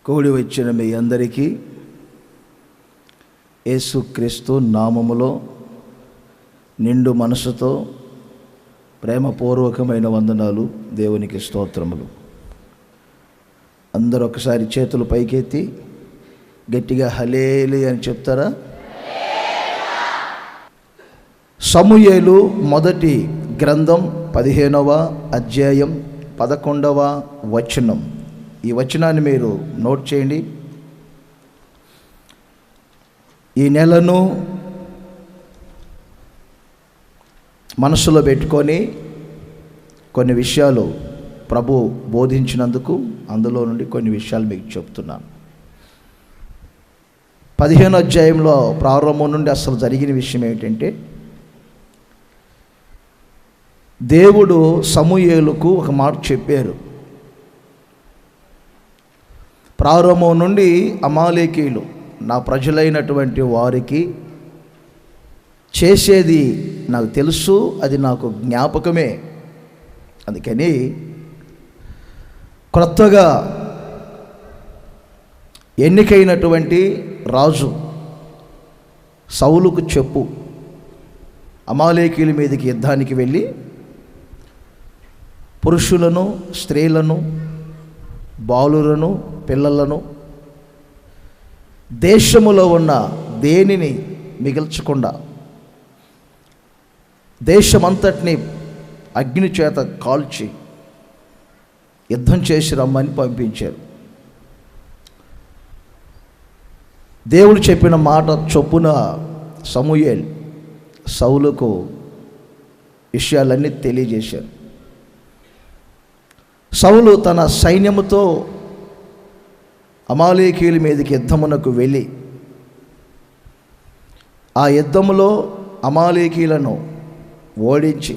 కూడి వచ్చిన మీ అందరికీ యేసుక్రీస్తు నామములో నిండు మనసుతో ప్రేమపూర్వకమైన వందనాలు. దేవునికి స్తోత్రములు. అందరూ ఒకసారి చేతులు పైకెత్తి గట్టిగా హల్లెలూయా అని చెప్తారా? సమూయేలు మొదటి గ్రంథం 15వ అధ్యాయం 11వ వచనం. ఈ వచనాన్ని మీరు నోట్ చేయండి. ఈ నెలను మనసులో పెట్టుకొని కొన్ని విషయాలు ప్రభు బోధించినందుకు అందులో నుండి కొన్ని విషయాలు మీకు చెప్తున్నాను. 15వ అధ్యాయంలో ప్రారంభం నుండి అసలు జరిగిన విషయం ఏమిటంటే, దేవుడు సమూయేలుకు ఒక మాట చెప్పారు. ప్రారంభం నుండి అమాలేకీయులు నా ప్రజలైనటువంటి వారికి చేసేది నాకు తెలుసు, అది నాకు జ్ఞాపకమే. అందుకని క్రొత్తగా ఎన్నికైనటువంటి రాజు సౌలుకు చెప్పు, అమాలేకీయుల మీదకి యుద్ధానికి వెళ్ళి పురుషులను, స్త్రీలను, బాలులను, పిల్లలను, దేశములో ఉన్న దేనిని మిగల్చకుండా దేశమంతటిని అగ్ని చేత కాల్చి యుద్ధం చేసి రమ్మని పంపించారు. దేవుడు చెప్పిన మాట చొప్పున సమూయేలు సౌలుకు విషయాలన్నీ తెలియజేశారు. సౌలు తన సైన్యముతో అమాలేకీయుల మీదకి యుద్ధమునకు వెళ్ళి ఆ యుద్ధములో అమాలేకీయులను ఓడించి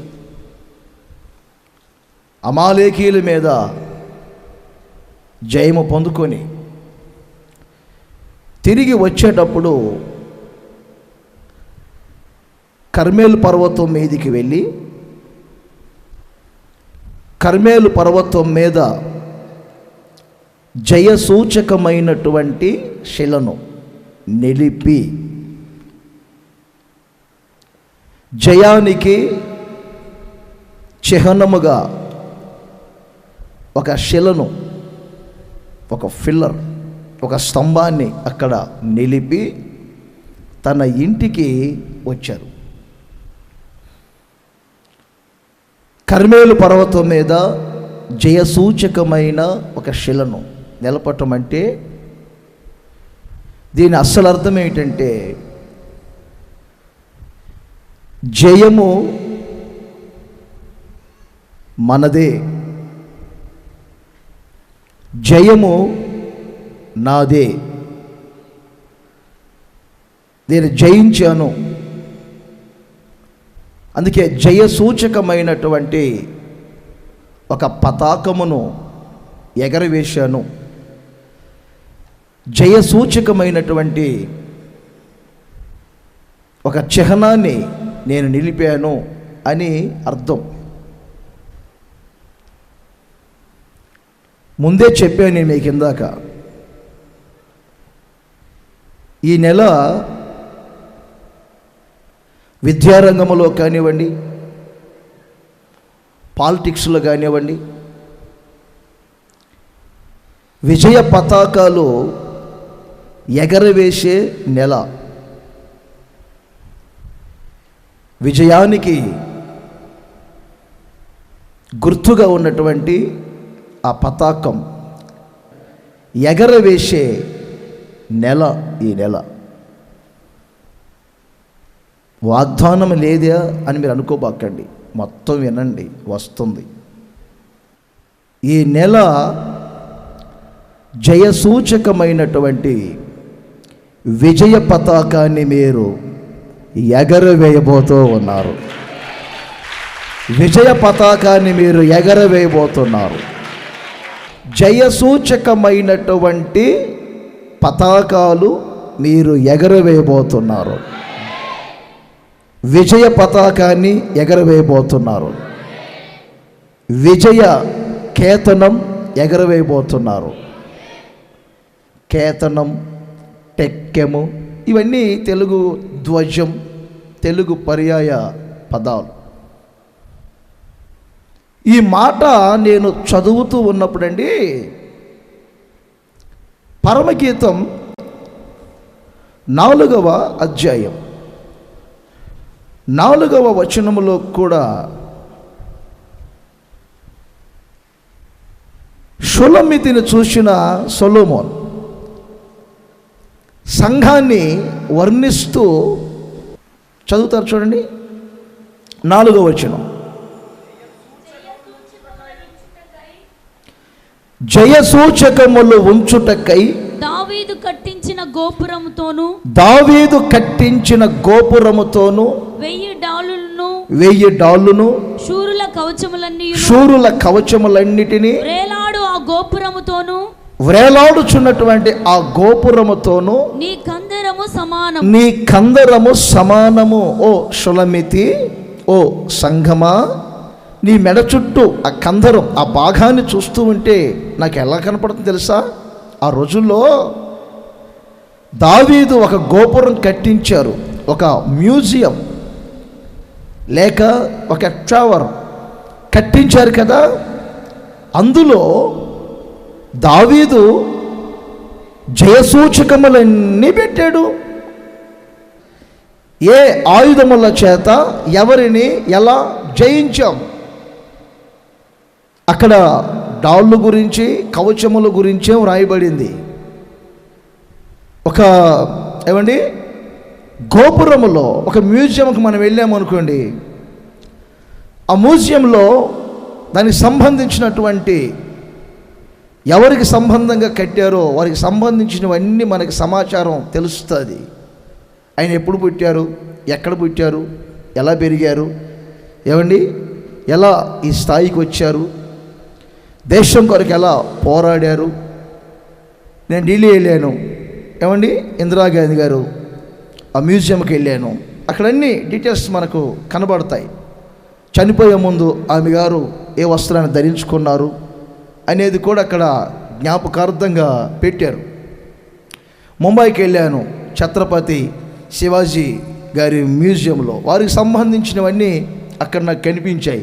అమాలేకీయుల మీద జయము పొందుకొని తిరిగి వచ్చేటప్పుడు కర్మేలు పర్వతం మీదికి వెళ్ళి కర్మేలు పర్వతం మీద జయసూచకమైనటువంటి శిలను నిలిపి జయానికి చిహ్నముగా ఒక శిలను, ఒక ఫిల్లర్, ఒక స్తంభాన్ని అక్కడ నిలిపి తన ఇంటికి వచ్చారు. కర్మేలు పర్వతం మీద జయసూచకమైన ఒక శిలను నిలపటం అంటే దీని అసలు అర్థం ఏంటంటే, జయము మనదే, జయము నాదే, నేను జయించాను. అందుకే జయసూచకమైనటువంటి ఒక పతాకమును ఎగరవేశాను, జయసూచకమైనటువంటి ఒక చిహ్నాన్ని నేను నిలిపాను అని అర్థం. ముందే చెప్పాను నేను మీకు ఇందాక, ఈ నెల విద్యారంగంలో కానివ్వండి, పాలిటిక్స్లో కానివ్వండి, విజయ పతాకాలు ఎగరవేసే నెల. విజయానికి గుర్తుగా ఉన్నటువంటి ఆ పతాకం ఎగరవేసే నెల ఈ నెల. వాగ్దానం లేదా అని మీరు అనుకోబాకండి, మొత్తం వినండి, వస్తుంది. ఈ నెల జయసూచకమైనటువంటి విజయ పతాకాన్ని మీరు ఎగరవేయబోతూ ఉన్నారు. విజయ పతాకాన్ని మీరు ఎగరవేయబోతున్నారు. జయసూచకమైనటువంటి పతాకాలు మీరు ఎగరవేయబోతున్నారు. విజయ పతాకాన్ని ఎగరవేయబోతున్నారు. విజయ కేతనం ఎగరవేయబోతున్నారు. కేతనం, టెక్కెము, ఇవన్నీ తెలుగు ధ్వజం, తెలుగు పర్యాయ పదాలు. ఈ మాట నేను చదువుతూ ఉన్నప్పుడండి, పరమగీతం 4వ అధ్యాయం 4వ వచనములో కూడా షులమ్మితిని చూసిన సొలొమోన్ సంఘాన్ని వర్ణిస్తూ చదువుతారు చూడండి. 4వ వచనం, జయసూచకములు ఉంచుటకై దావీదు కట్టించిన గోపురముతోను 1000 డాలులను శూరుల కవచములన్నిటినీ వ్రేలాడుచున్నటువంటి ఆ గోపురముతోను నీ కందరము సమానము. ఓ షులమ్మితి, ఓ సంఘమా, నీ మెడ చుట్టూ ఆ కందరం, ఆ భాగాన్ని చూస్తూ ఉంటే నాకు ఎలా కనపడుతుంది తెలుసా? ఆ రోజుల్లో దావీదు ఒక గోపురం కట్టించారు, ఒక మ్యూజియం లేక ఒక టవర్ కట్టించారు కదా. అందులో దావీదు జయసూచకములన్నీ పెట్టాడు. ఏ ఆయుధముల చేత ఎవరిని ఎలా జయించాం, అక్కడ డాళ్ళు గురించి, కవచముల గురించే వ్రాయబడింది. ఒక గోపురములో ఒక మ్యూజియంకి మనం వెళ్ళామనుకోండి, ఆ మ్యూజియంలో దానికి సంబంధించినటువంటి ఎవరికి సంబంధంగా కట్టారో వారికి సంబంధించినవన్నీ మనకి సమాచారం తెలుస్తుంది. ఆయన ఎప్పుడు పుట్టారు, ఎక్కడ పుట్టారు, ఎలా పెరిగారు, ఎలా ఈ స్థాయికి వచ్చారు, దేశం కొరకు ఎలా పోరాడారు. నేను ఢిల్లీ వెళ్ళాను, ఇందిరాగాంధీ గారు ఆ మ్యూజియంకి వెళ్ళాను. అక్కడ అన్ని డీటెయిల్స్ మనకు కనబడతాయి. చనిపోయే ముందు ఆమె గారు ఏ వస్త్రాన్ని ధరించుకున్నారు అనేది కూడా అక్కడ జ్ఞాపకార్థంగా పెట్టారు. ముంబైకి వెళ్ళాను, ఛత్రపతి శివాజీ గారి మ్యూజియంలో వారికి సంబంధించినవన్నీ అక్కడ నాకు కనిపించాయి.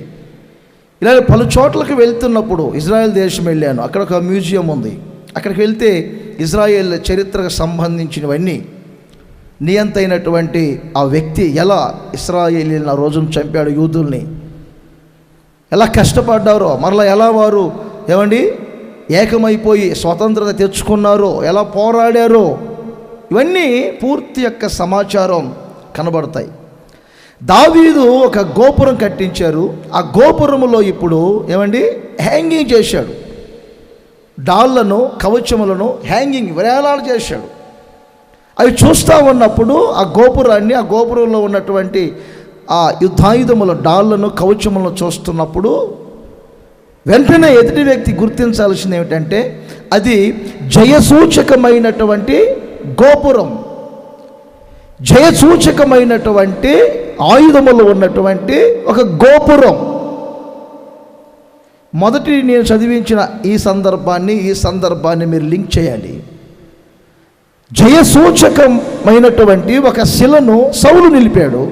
ఇలా పలు చోట్లకు వెళ్తున్నప్పుడు ఇజ్రాయెల్ దేశం వెళ్ళాను, అక్కడ ఒక మ్యూజియం ఉంది. అక్కడికి వెళ్తే ఇజ్రాయెల్ చరిత్రకు సంబంధించినవన్నీ, నియంతైనటువంటి ఆ వ్యక్తి ఎలా ఇశ్రాయేలీయులను ఆ రోజున చంపాడు, యూదుల్ని ఎలా కష్టపడ్డారో, మరలా ఎలా వారు ఏకమైపోయి స్వతంత్రత తెచ్చుకున్నారో, ఎలా పోరాడారో, ఇవన్నీ పూర్తి యొక్క సమాచారం కనబడతాయి. దావీదు ఒక గోపురం కట్టించారు. ఆ గోపురములో ఇప్పుడు హ్యాంగింగ్ చేశాడు, డాళ్లను, కవచములను వేలాడ చేశాడు. అవి చూస్తూ ఉన్నప్పుడు ఆ గోపురాన్ని, ఆ గోపురంలో ఉన్నటువంటి ఆ యుద్ధాయుధముల డాళ్లను, కవచములను చూస్తున్నప్పుడు వెంటనే ఎదుటి వ్యక్తి గుర్తించాల్సింది ఏమిటంటే అది జయసూచకమైనటువంటి గోపురం, జయసూచకమైనటువంటి ఆయుధములు ఉన్నటువంటి ఒక గోపురం. మొదటి నేను చదివించిన ఈ సందర్భాన్ని మీరు లింక్ చేయాలి. జయసూచకమైనటువంటి ఒక శిలను సౌలు నిలిపాడు,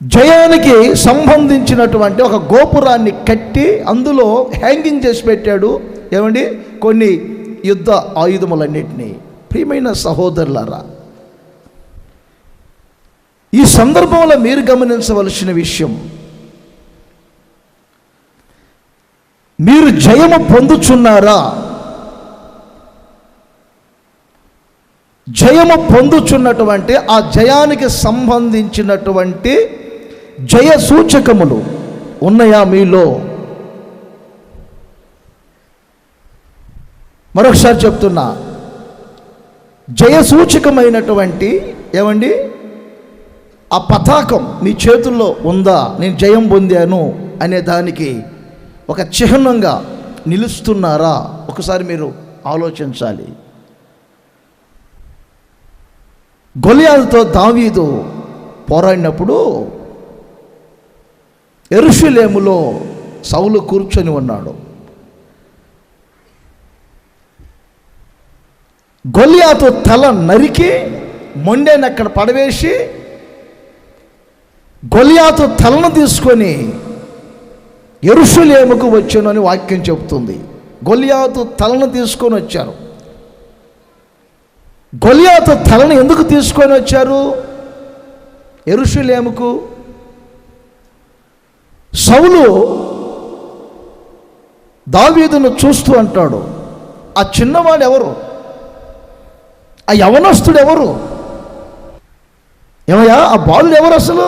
జయానికి సంబంధించినటువంటి ఒక గోపురాన్ని కట్టి అందులో హ్యాంగింగ్ చేసి పెట్టాడు. కొన్ని యుద్ధ ఆయుధములన్నిటినీ. ప్రియమైన సహోదరులారా, ఈ సందర్భంలో మీరు గమనించవలసిన విషయం, మీరు జయము పొందుచున్నారా? జయము పొందుచున్నటువంటి ఆ జయానికి సంబంధించినటువంటి జయ సూచకములు ఉన్నాయా మీలో? మరొకసారి చెప్తున్నా, జయసూచకమైనటువంటి ఆ పతాకం మీ చేతుల్లో ఉందా? నేను జయం పొందాను అనే దానికి ఒక చిహ్నంగా నిలుస్తున్నారా? ఒకసారి మీరు ఆలోచించాలి. గొలియాతుతో దావీదు పోరాడినప్పుడు యెరూషలేములో సౌలు కూర్చొని ఉన్నాడు. గొల్యాతు తల నరికి మొండెని అక్కడ పడవేసి గొల్యాతు తలను తీసుకొని యెరూషలేముకు వచ్చాను అని వాక్యం చెబుతుంది. గొల్యాతు తలను తీసుకొని వచ్చారు. గొల్యాతు తలను ఎందుకు తీసుకొని వచ్చారు యెరూషలేముకు? సౌలు దావీదును చూస్తూ అంటాడు, ఆ చిన్నవాడు ఎవరు, ఆ యవనస్తుడు ఎవరు, ఏమయ్యా ఆ బాలుడు ఎవరు, అసలు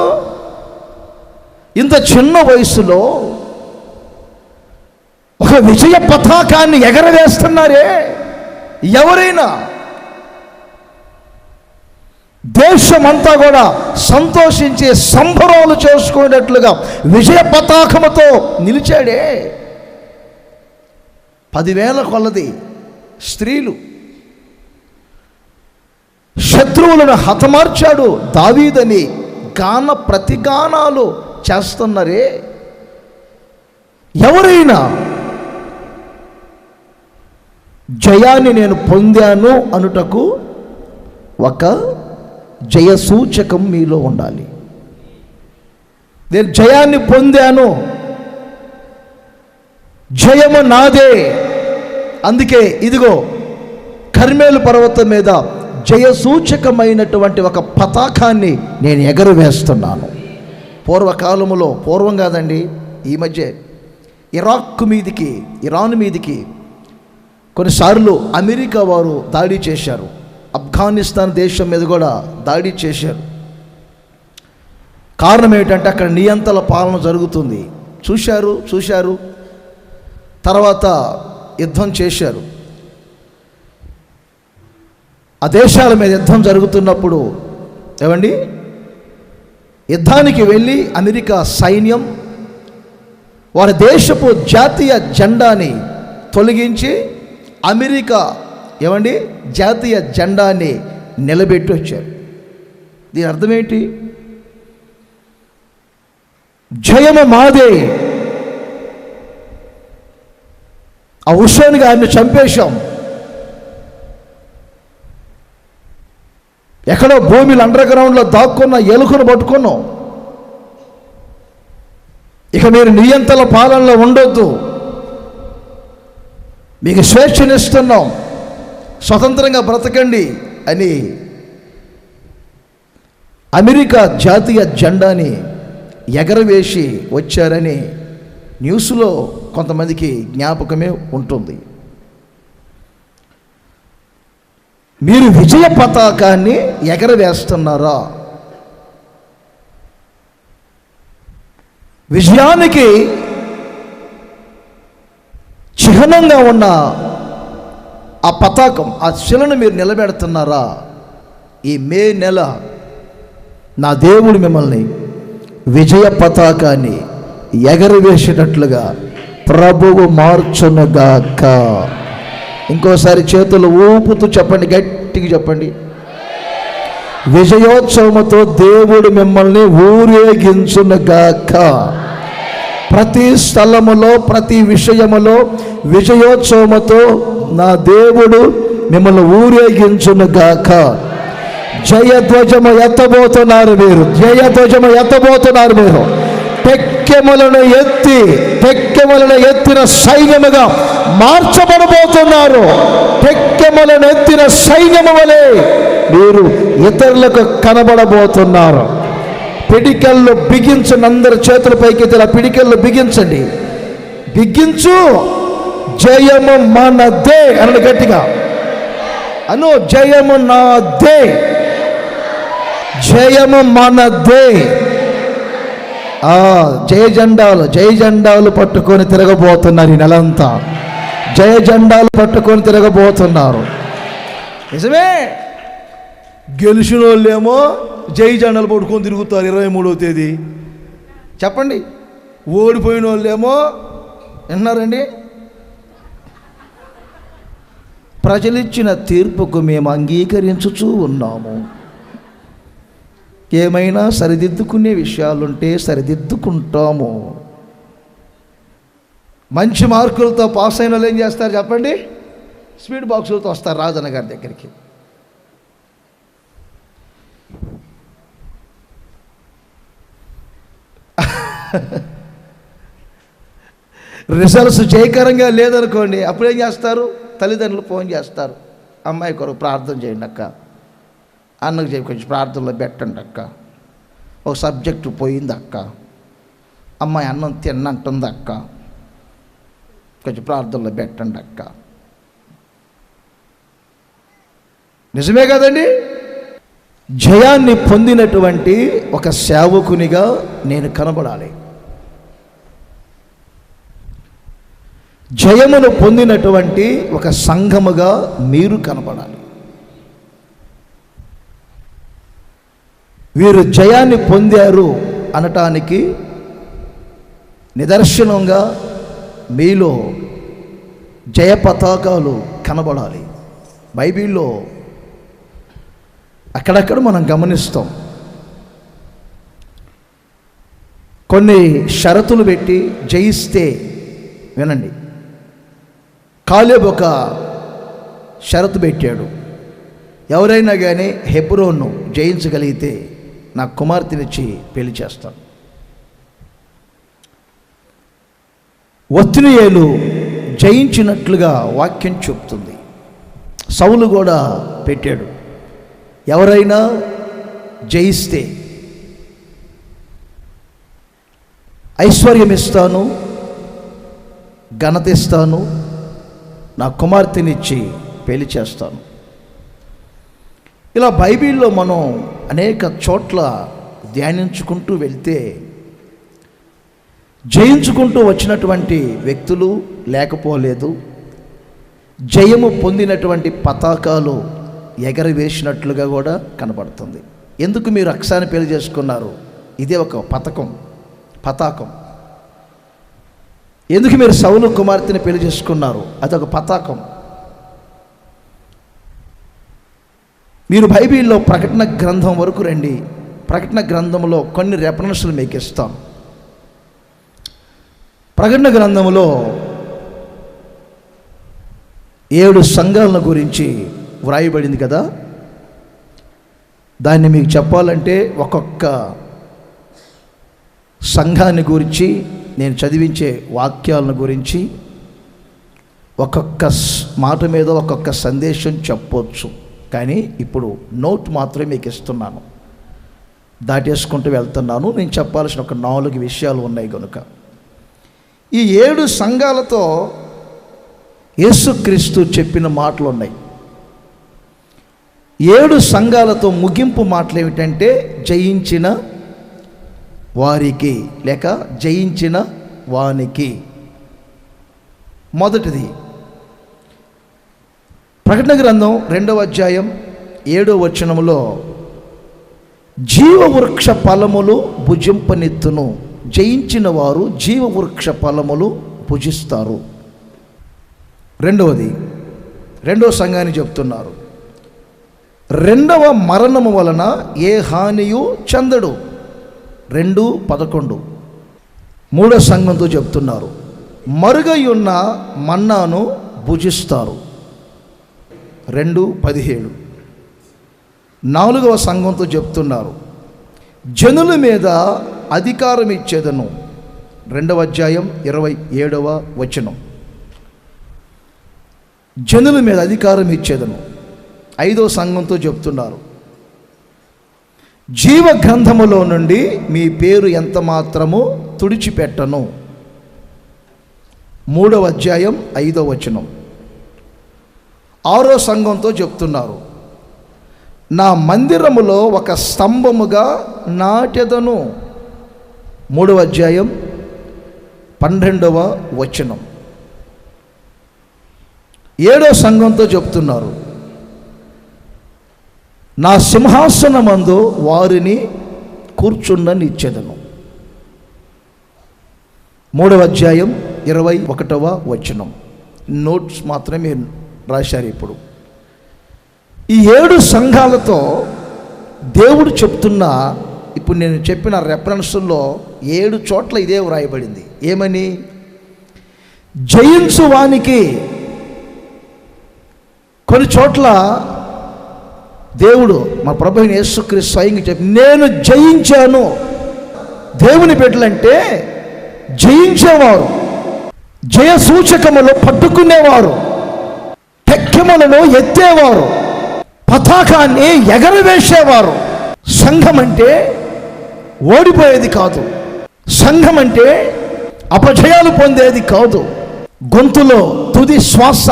ఇంత చిన్న వయసులో ఒక విజయ పతాకాన్ని ఎగరవేస్తున్నారే ఎవరైనా? దేశమంతా కూడా సంతోషించి సంబరాలు చేసుకునేటట్లుగా విజయ పతాకముతో నిలిచాడే. 10,000 కొలది స్త్రీలు, శత్రువులను హతమార్చాడు దావీదని గాన ప్రతిగానాలు చేస్తున్నారే. ఎవరైనా జయాన్ని నేను పొందాను అనుటకు ఒక జయ సూచకం మీలో ఉండాలి. నేను జయాన్ని పొందాను, జయము నాదే, అందుకే ఇదిగో కర్మేలు పర్వతం మీద జయ సూచకమైనటువంటి ఒక పతాకాన్ని నేను ఎగరవేస్తున్నాను. పూర్వకాలములో, పూర్వం కాదండి, ఈ మధ్య ఇరాన్ మీదికి కొన్నిసార్లు అమెరికా వారు దాడి చేశారు. ఆఫ్ఘనిస్తాన్ దేశం మీద కూడా దాడి చేశారు. కారణం ఏంటంటే అక్కడ నియంతల పాలన జరుగుతుంది. చూశారు, తర్వాత యుద్ధం చేశారు. ఆ దేశాల మీద యుద్ధం జరుగుతున్నప్పుడు ఏమండి, యుద్ధానికి వెళ్ళి అమెరికా సైన్యం వారి దేశపు జాతీయ జెండాని తొలగించి అమెరికా ఏమండి జాతీయ జెండాని నిలబెట్టి వచ్చారు. దీని అర్థం ఏంటి? జయము మాదే, ఆ హుస్సేన్ గారిని చంపేశాం, ఎక్కడో భూమిలో అండర్ గ్రౌండ్లో దాక్కున్న ఎలుకను పట్టుకున్నాం, ఇక మీరు నియంతల పాలనలో ఉండొద్దు, మీకు స్వేచ్ఛనిస్తున్నాం, స్వతంత్రంగా బ్రతకండి అని అమెరికా జాతీయ జెండాని ఎగరవేసి వచ్చారని న్యూస్లో కొంతమందికి జ్ఞాపకమే ఉంటుంది. మీరు విజయ పతాకాన్ని ఎగరవేస్తున్నారా? విజయానికి చిహ్నంగా ఉన్న ఆ పతాకం, ఆ శిలను మీరు నిలబెడుతున్నారా? ఈ మే నెల నా దేవుడు మిమ్మల్ని విజయ పతాకాన్ని ఎగరవేసేటట్లుగా ప్రభువు మార్చునుగాక. ఇంకోసారి చేతులు ఊపుతూ చెప్పండి, గట్టిగా చెప్పండి. విజయోత్సవముతో దేవుడు మిమ్మల్ని ఊరేగించునుగాక. ప్రతి స్థలములో, ప్రతి విషయములో విజయోత్సవముతో నా దేవుడు మిమ్మల్ని ఊరేగించునుగాక. జయధ్వజము ఎత్తబోతున్నారు మీరు, జయధ్వజము ఎత్తబోతున్నారు మీరు. టెక్కెములను ఎత్తిన సైన్యముగా మార్చబడబోతున్నారు. టెక్కెములను ఎత్తిన సైన్యము వలె మీరు ఇతరులకు కనబడబోతున్నారు. పిడికెళ్ళు బిగించండి, అందరి చేతుల పైకి ఇలా పిడికెళ్ళు బిగించండి. బిగించు, జయము మనదే అన్నాడు గట్టిగా. అను, జయము నాదే, జయము మనదే. జయ జెండాలు పట్టుకొని తిరగబోతున్నారు. ఈ నెలంతా జయ జెండాలు పట్టుకొని తిరగబోతున్నారు. నిజమే, గెలిచిన వాళ్ళేమో జై జెండాలు పట్టుకొని తిరుగుతారు 23వ తేదీ. చెప్పండి, ఓడిపోయిన వాళ్ళేమో విన్నారండి, ప్రజలిచ్చిన తీర్పుకు మేము అంగీకరించుచూ ఉన్నాము, ఏమైనా సరిదిద్దుకునే విషయాలుంటే సరిదిద్దుకుంటాము. మంచి మార్కులతో పాస్ అయిన వాళ్ళు ఏం చేస్తారు చెప్పండి? స్వీట్ బాక్సులతో వస్తారు రాజన్న గారి దగ్గరికి. రిజల్ట్స్ జయకరంగా లేదనుకోండి, అప్పుడేం చేస్తారు? తల్లిదండ్రులు ఫోన్ చేస్తారు, అమ్మాయి కొరకు ప్రార్థన చేయండి అక్క, అన్నకు చెప్పి కొంచెం ప్రార్థనలో పెట్టండి అక్క, ఒక సబ్జెక్టు పోయింది అక్క, అమ్మాయి అన్నం తిన్నంటుంది అక్క, కొంచెం ప్రార్థనలో పెట్టండి అక్క. నిజమే కదండి? జయాన్ని పొందినటువంటి ఒక సేవకునిగా నేను కనబడాలి. జయమును పొందినటువంటి ఒక సంఘముగా మీరు కనబడాలి. వీరు జయాన్ని పొందారు అనటానికి నిదర్శనంగా మీలో జయ పతాకాలు కనబడాలి. బైబిల్లో అక్కడక్కడ మనం గమనిస్తాం, కొన్ని షరతులు పెట్టి జయిస్తే, వినండి, కాలేబు ఒక షరతు పెట్టాడు, ఎవరైనా కానీ హెబ్రోన్ను జయించగలిగితే నా కుమార్తెనిచ్చి పెళ్లి చేస్తాను. ఒత్నియేలు జయించినట్లుగా వాక్యం చెప్తుంది. సౌలు కూడా పెట్టాడు, ఎవరైనా జయిస్తే ఐశ్వర్యం ఇస్తాను, ఘనత ఇస్తాను, నా కుమార్తెనిచ్చి పెళ్లి చేస్తాను. ఇలా బైబిల్లో మనం అనేక చోట్ల ధ్యానించుకుంటూ వెళ్తే జయించుకుంటూ వచ్చినటువంటి వ్యక్తులు లేకపోలేదు, జయము పొందినటువంటి పతాకాలు ఎగరవేసినట్లుగా కూడా కనబడుతుంది. ఎందుకు మీరు అక్సాని పెళ్లి చేసుకున్నారు? ఇదే ఒక పతాకం. ఎందుకు మీరు సౌలు కుమార్తెని పెళ్లి చేసుకున్నారు? అదొక పతాకం. మీరు బైబిల్లో ప్రకటన గ్రంథం వరకు రండి. ప్రకటన గ్రంథంలో కొన్ని రెఫరెన్స్లు మీకు ఇస్తాం. ప్రకటన గ్రంథంలో 7 సంఘాలను గురించి వ్రాయబడింది కదా. దాన్ని మీకు చెప్పాలంటే ఒక్కొక్క సంఘాన్ని గురించి, నేను చదివించే వాక్యాలను గురించి ఒక్కొక్క మాట మీద ఒక్కొక్క సందేశం చెప్పొచ్చు. కానీ ఇప్పుడు నోట్ మాత్రమే మీకు ఇస్తున్నాను, దాటేసుకుంటూ వెళ్తున్నాను. నేను చెప్పాల్సిన ఒక 4 విషయాలు ఉన్నాయి కనుక ఈ 7 సంఘాలతో యేసుక్రీస్తు చెప్పిన మాటలు ఉన్నాయి. 7 సంఘాలతో ముగింపు మాటలు ఏమిటంటే జయించిన వారికి లేక జయించిన వానికి. మొదటిది ప్రకటన గ్రంథం 2వ అధ్యాయం 7వ వచనములో జీవవృక్ష ఫలములు భుజింపనెత్తును, జయించిన వారు జీవవృక్ష ఫలములు భుజిస్తారు. రెండవ సంఘాన్ని చెప్తున్నారు, 2వ మరణము వలన ఏ హానియు చెందడు. 2:11. 3వ సంఘంతో చెప్తున్నారు, మరుగయున్న మన్నాను భుజిస్తారు. 2:17. 4వ సంఘంతో చెప్తున్నారు, జనుల మీద అధికారం ఇచ్చేదను. 2వ అధ్యాయం 27వ వచనం. జనుల మీద అధికారం ఇచ్చేదను. 5వ సంఘంతో చెప్తున్నారు, జీవ గ్రంథములో నుండి మీ పేరు ఎంత మాత్రము తుడిచిపెట్టను. 3వ అధ్యాయం 5వ వచనం. 6వ సంఘంతో చెప్తున్నారు, నా మందిరములో ఒక స్తంభముగా నాటెదను. 3వ అధ్యాయం 12వ వచనం. 7వ సంఘంతో చెప్తున్నారు, నా సింహాసనమందు వారిని కూర్చుండనిచ్చెదను. 3వ అధ్యాయం 21వ వచనం. నోట్స్ మాత్రమే రాశారు. ఈ 7 సంఘాలతో దేవుడు చెప్తున్న, ఇప్పుడు నేను చెప్పిన రెఫరెన్స్లో 7 చోట్ల ఇదే వ్రాయబడింది. ఏమని? జయించు వానికి కొన్ని చోట్ల దేవుడు మా ప్రభు అయిన యేసుక్రీస్తు స్వయంగా చెప్పి, నేను జయించాను. దేవుని బిడ్డలంటే జయించేవారు, జయ సూచకములు పట్టుకునేవారు, టెక్కెములను ఎత్తేవారు, పతాకాన్ని ఎగరవేసేవారు. సంఘం అంటే ఓడిపోయేది కాదు, సంఘం అంటే అపజయాలు పొందేది కాదు. గొంతులో తుది శ్వాస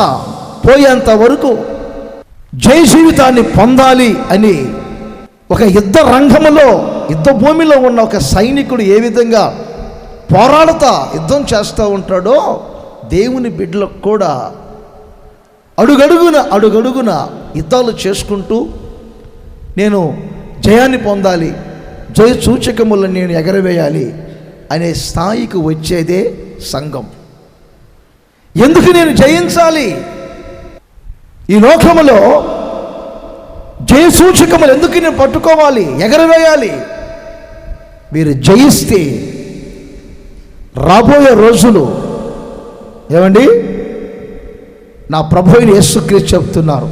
పోయేంత వరకు జయ జీవితాన్ని పొందాలి అని ఒక యుద్ధ రంగములో, యుద్ధ భూమిలో ఉన్న ఒక సైనికుడు ఏ విధంగా పోరాడుతా యుద్ధం చేస్తూ ఉంటాడో, దేవుని బిడ్డలకు కూడా అడుగడుగున యుద్ధాలు చేసుకుంటూ నేను జయాన్ని పొందాలి, జయ సూచకములను నేను ఎగరవేయాలి అనే స్థాయికి వచ్చేదే సంఘం. ఎందుకు నేను జయించాలి? ఈ లోకములో జయ సూచకములు ఎందుకు నేను పట్టుకోవాలి, ఎగరవేయాలి? మీరు జయిస్తే రాబోయే రోజులు ఏమండి, నా ప్రభు అయిన యేసుక్రీస్తు చెప్తున్నారు,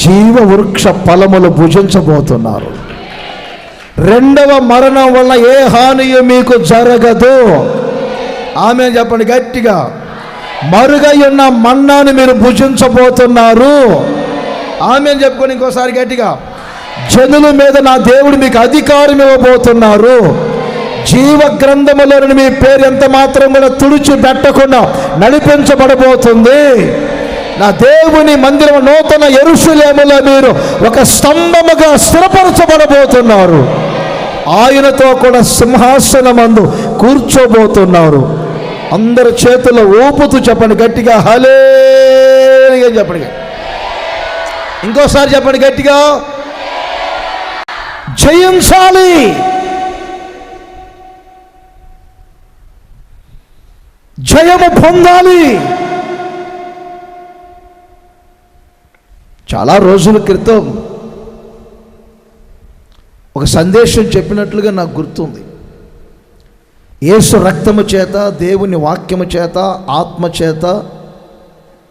జీవ వృక్ష ఫలములు భుజించబోతున్నారు. రెండవ మరణం వల్ల ఏ హానియు మీకు జరగదు. ఆమె చెప్పండి గట్టిగా. మరుగై ఉన్న మన్నాను మీరు భుజించబోతున్నారు. ఆమె చెప్పుకొని ఇంకోసారి గట్టిగా. జనుల మీద నా దేవుడు మీకు అధికారం ఇవ్వబోతున్నారు. జీవ గ్రంథములోని మీ పేరు ఎంత మాత్రం కూడా తుడిచి పెట్టకుండా నడిపించబడబోతుంది. నా దేవుని మందిరం నూతన యెరూషలేములో మీరు ఒక స్తంభముగా స్థిరపరచబడబోతున్నారు. ఆయనతో కూడా సింహాసనమందు కూర్చోబోతున్నారు. అందరు చేతుల్లో ఊపుతూ చెప్పండి గట్టిగా, హల్లెలూయా చెప్పండి. ఇంకోసారి చెప్పండి గట్టిగా. జయించాలి. జయము పొందాలి. చాలా రోజుల క్రితం ఒక సందేశం చెప్పినట్లుగా నాకు గుర్తుంది. యేసు రక్తము చేత, దేవుని వాక్యము చేత, ఆత్మ చేత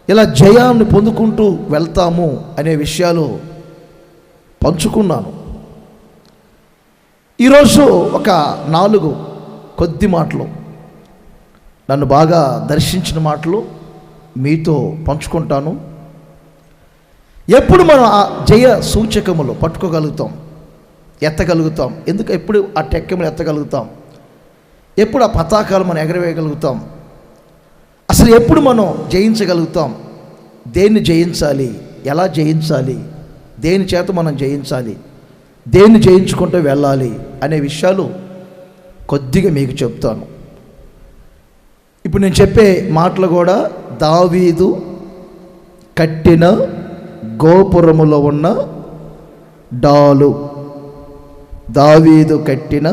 ఇలా జయాన్ని పొందుకుంటూ వెళ్తాము అనే విషయాలు పంచుకున్నాను. ఈరోజు ఒక 4 కొద్ది మాటలు, నన్ను బాగా దర్శించిన మాటలు మీతో పంచుకుంటాను. ఎప్పుడు మనం ఆ జయ సూచకములు పట్టుకోగలుగుతాం, ఎత్తగలుగుతాం? ఎందుకు ఎప్పుడు ఆ టెక్కములు ఎత్తగలుగుతాం? ఎప్పుడు ఆ పతాకాలు మనం ఎగరవేయగలుగుతాం? అసలు ఎప్పుడు మనం జయించగలుగుతాం? దేన్ని జయించాలి? ఎలా జయించాలి? దేని చేత మనం జయించాలి? దేన్ని జయించుకుంటూ వెళ్ళాలి అనే విషయాలు కొద్దిగా మీకు చెప్తాను. ఇప్పుడు నేను చెప్పే మాటలు కూడా దావీదు కట్టిన గోపురములో ఉన్న డాలు. దావీదు కట్టిన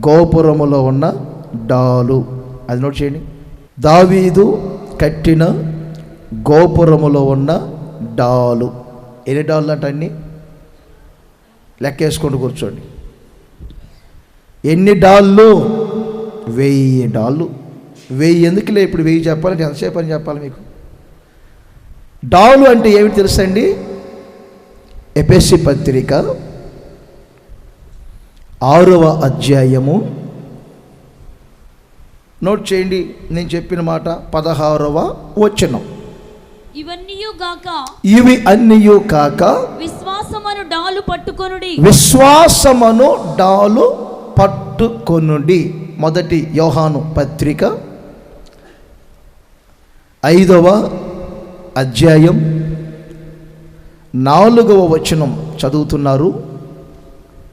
గోపురములో ఉన్న డాలు, అది నోట్ చేయండి. దావీదు కట్టిన గోపురములో ఉన్న డాలు. ఎన్ని డాళ్ళు అంటే అన్ని లెక్కేసుకుంటూ కూర్చోండి. ఎన్ని డాళ్ళు? 1000 డాళ్ళు. 1000 ఎందుకులే ఇప్పుడు 1000 చెప్పాలంటే ఎంతసేపు అని చెప్పాలి మీకు? డాలు అంటే ఏమిటి తెలుసండి? ఎఫెసీ పత్రిక 6వ అధ్యాయము, నోట్ చేయండి నేను చెప్పిన మాట, 16వ వచనం. ఇవి అన్నీయు కాక విశ్వాసమును డాలు పట్టుకొనుడి. విశ్వాసమును డాలు పట్టుకొనుడి. మొదటి యోహాను పత్రిక 5వ అధ్యాయం 4వ వచనం చదువుతున్నారు.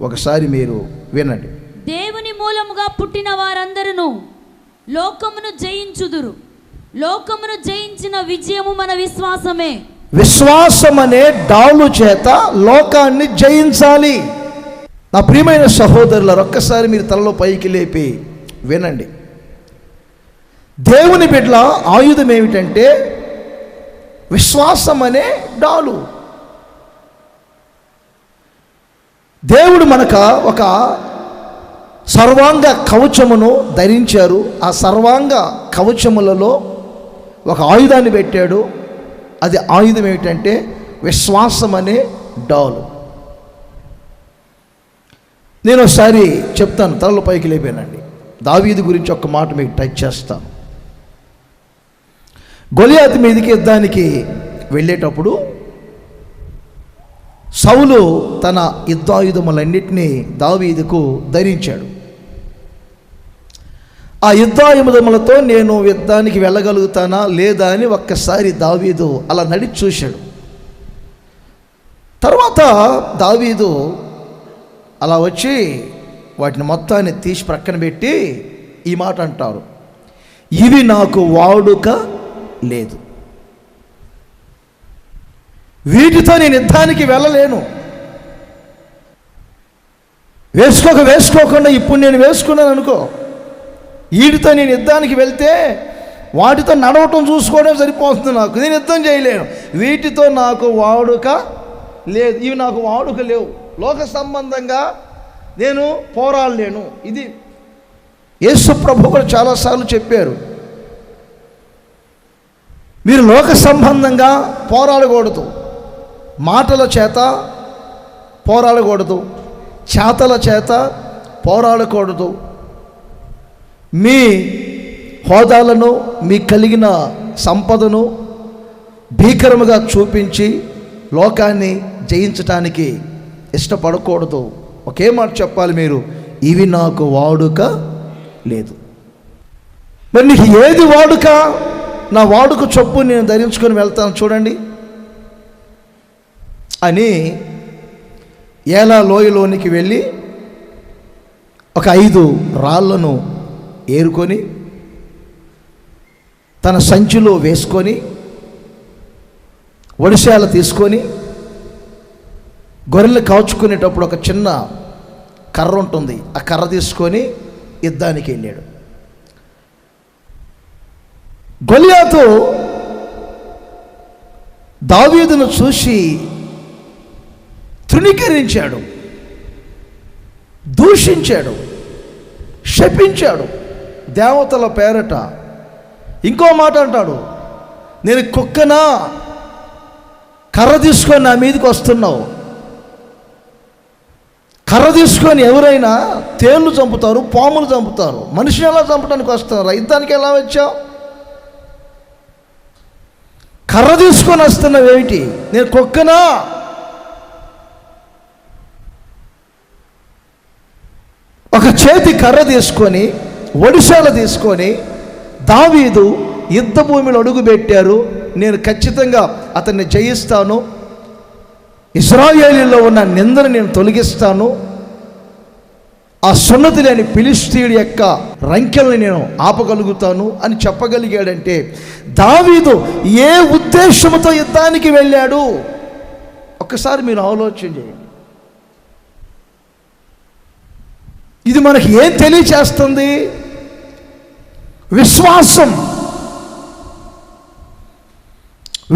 ఒకసారి మీరు వినండి. దేవుని మూలముగా పుట్టిన వారందరూ లోకమును జయించుదురు. లోకమును జయించిన విజయము మన విశ్వాసమే. విశ్వాసం అనే డాలు చేత లోకాన్ని జయించాలి. నా ప్రియమైన సహోదరులారా, ఒక్కసారి మీరు తలలో పైకి లేపి వినండి. దేవుని బిడ్డల ఆయుధం ఏమిటంటే విశ్వాసం అనే డాలు. దేవుడు మనకు ఒక సర్వాంగ కవచమును ధరించారు. ఆ సర్వాంగ కవచములలో ఒక ఆయుధాన్ని పెట్టాడు. అది ఆయుధం ఏమిటంటే విశ్వాసం అనే డాలు. నేను ఒకసారి చెప్తాను, తలలో పైకి లేపానండి. దావీదు గురించి ఒక్క మాట మీకు టచ్ చేస్తాను. గొలియాతు మీదకి యుద్ధానికి వెళ్ళేటప్పుడు సౌలు తన యుద్ధాయుధములన్నింటినీ దావీదుకు ధరించాడు. ఆ యుద్ధాయుధములతో నేను యుద్ధానికి వెళ్ళగలుగుతానా లేదా అని ఒక్కసారి దావీదు అలా నడిచి చూశాడు. తర్వాత దావీదు అలా వచ్చి వాటిని మొత్తాన్ని తీసి ప్రక్కన పెట్టి ఈ మాట అంటారు, ఇవి నాకు వాడుక లేదు, వీటితో నేను యుద్ధానికి వెళ్ళలేను. వేసుకోకుండా ఇప్పుడు నేను వేసుకున్నాను అనుకో, వీటితో నేను యుద్ధానికి వెళ్తే వాటితో నడవటం చూసుకోవడం సరిపోతుంది, నాకు నేను యుద్ధం చేయలేను, వీటితో నాకు వాడుక లేదు, ఇవి నాకు వాడుక లేవు, లోక సంబంధంగా నేను పోరాడలేను. ఇది యేసు ప్రభు కూడా చాలాసార్లు చెప్పారు, మీరు లోక సంబంధంగా పోరాడకూడదు, మాటల చేత పోరాడకూడదు, చేతల చేత పోరాడకూడదు, మీ హోదాలను మీ కలిగిన సంపదను భీకరముగా చూపించి లోకాన్ని జయించటానికి ఇష్టపడకూడదు. ఒకే మాట చెప్పాలి మీరు, ఇవి నాకు వాడుక లేదు. మరి నీకు ఏది వాడుక? నా వాడుక చొప్పు నేను ధరించుకొని వెళ్తాను చూడండి అని ఏలా లోయలోనికి వెళ్ళి ఒక 5 రాళ్లను ఏరుకొని తన సంచిలో వేసుకొని ఒడిశాల తీసుకొని గొర్రెలు కాచుకునేటప్పుడు ఒక చిన్న కర్ర ఉంటుంది, ఆ కర్ర తీసుకొని యుద్ధానికి వెళ్ళాడు. గొలియాతు దావీదును చూసి తృణీకరించాడు, దూషించాడు, శపించాడు దేవతల పేరట. ఇంకో మాట అంటాడు, నేను కుక్కనా, కర్ర తీసుకొని నా మీదకి వస్తున్నావు. కర్ర తీసుకొని ఎవరైనా తేళ్లు చంపుతారు, పాములు చంపుతారు, మనిషిని ఎలా చంపడానికి వస్తారు, యుద్ధానికి ఎలా వచ్చావు? కర్ర తీసుకొని వస్తున్నావేమిటి? నేను కుక్కనా? ఒక చేతి కర్ర తీసుకొని ఒడిశాల తీసుకొని దావీదు యుద్ధ భూమిలో అడుగు పెట్టారు. నేను ఖచ్చితంగా అతన్ని జయిస్తాను, ఇశ్రాయేలీలో ఉన్న నిందను నేను తొలగిస్తాను, ఆ సున్నతి లేని ఫిలిష్తీయుడి యొక్క రంకెల్ని నేను ఆపగలుగుతాను అని చెప్పగలిగాడంటే దావీదు ఏ ఉద్దేశంతో యుద్ధానికి వెళ్ళాడు ఒక్కసారి మీరు ఆలోచన చేయండి. ఇది మనకి ఏం తెలియచేస్తుంది?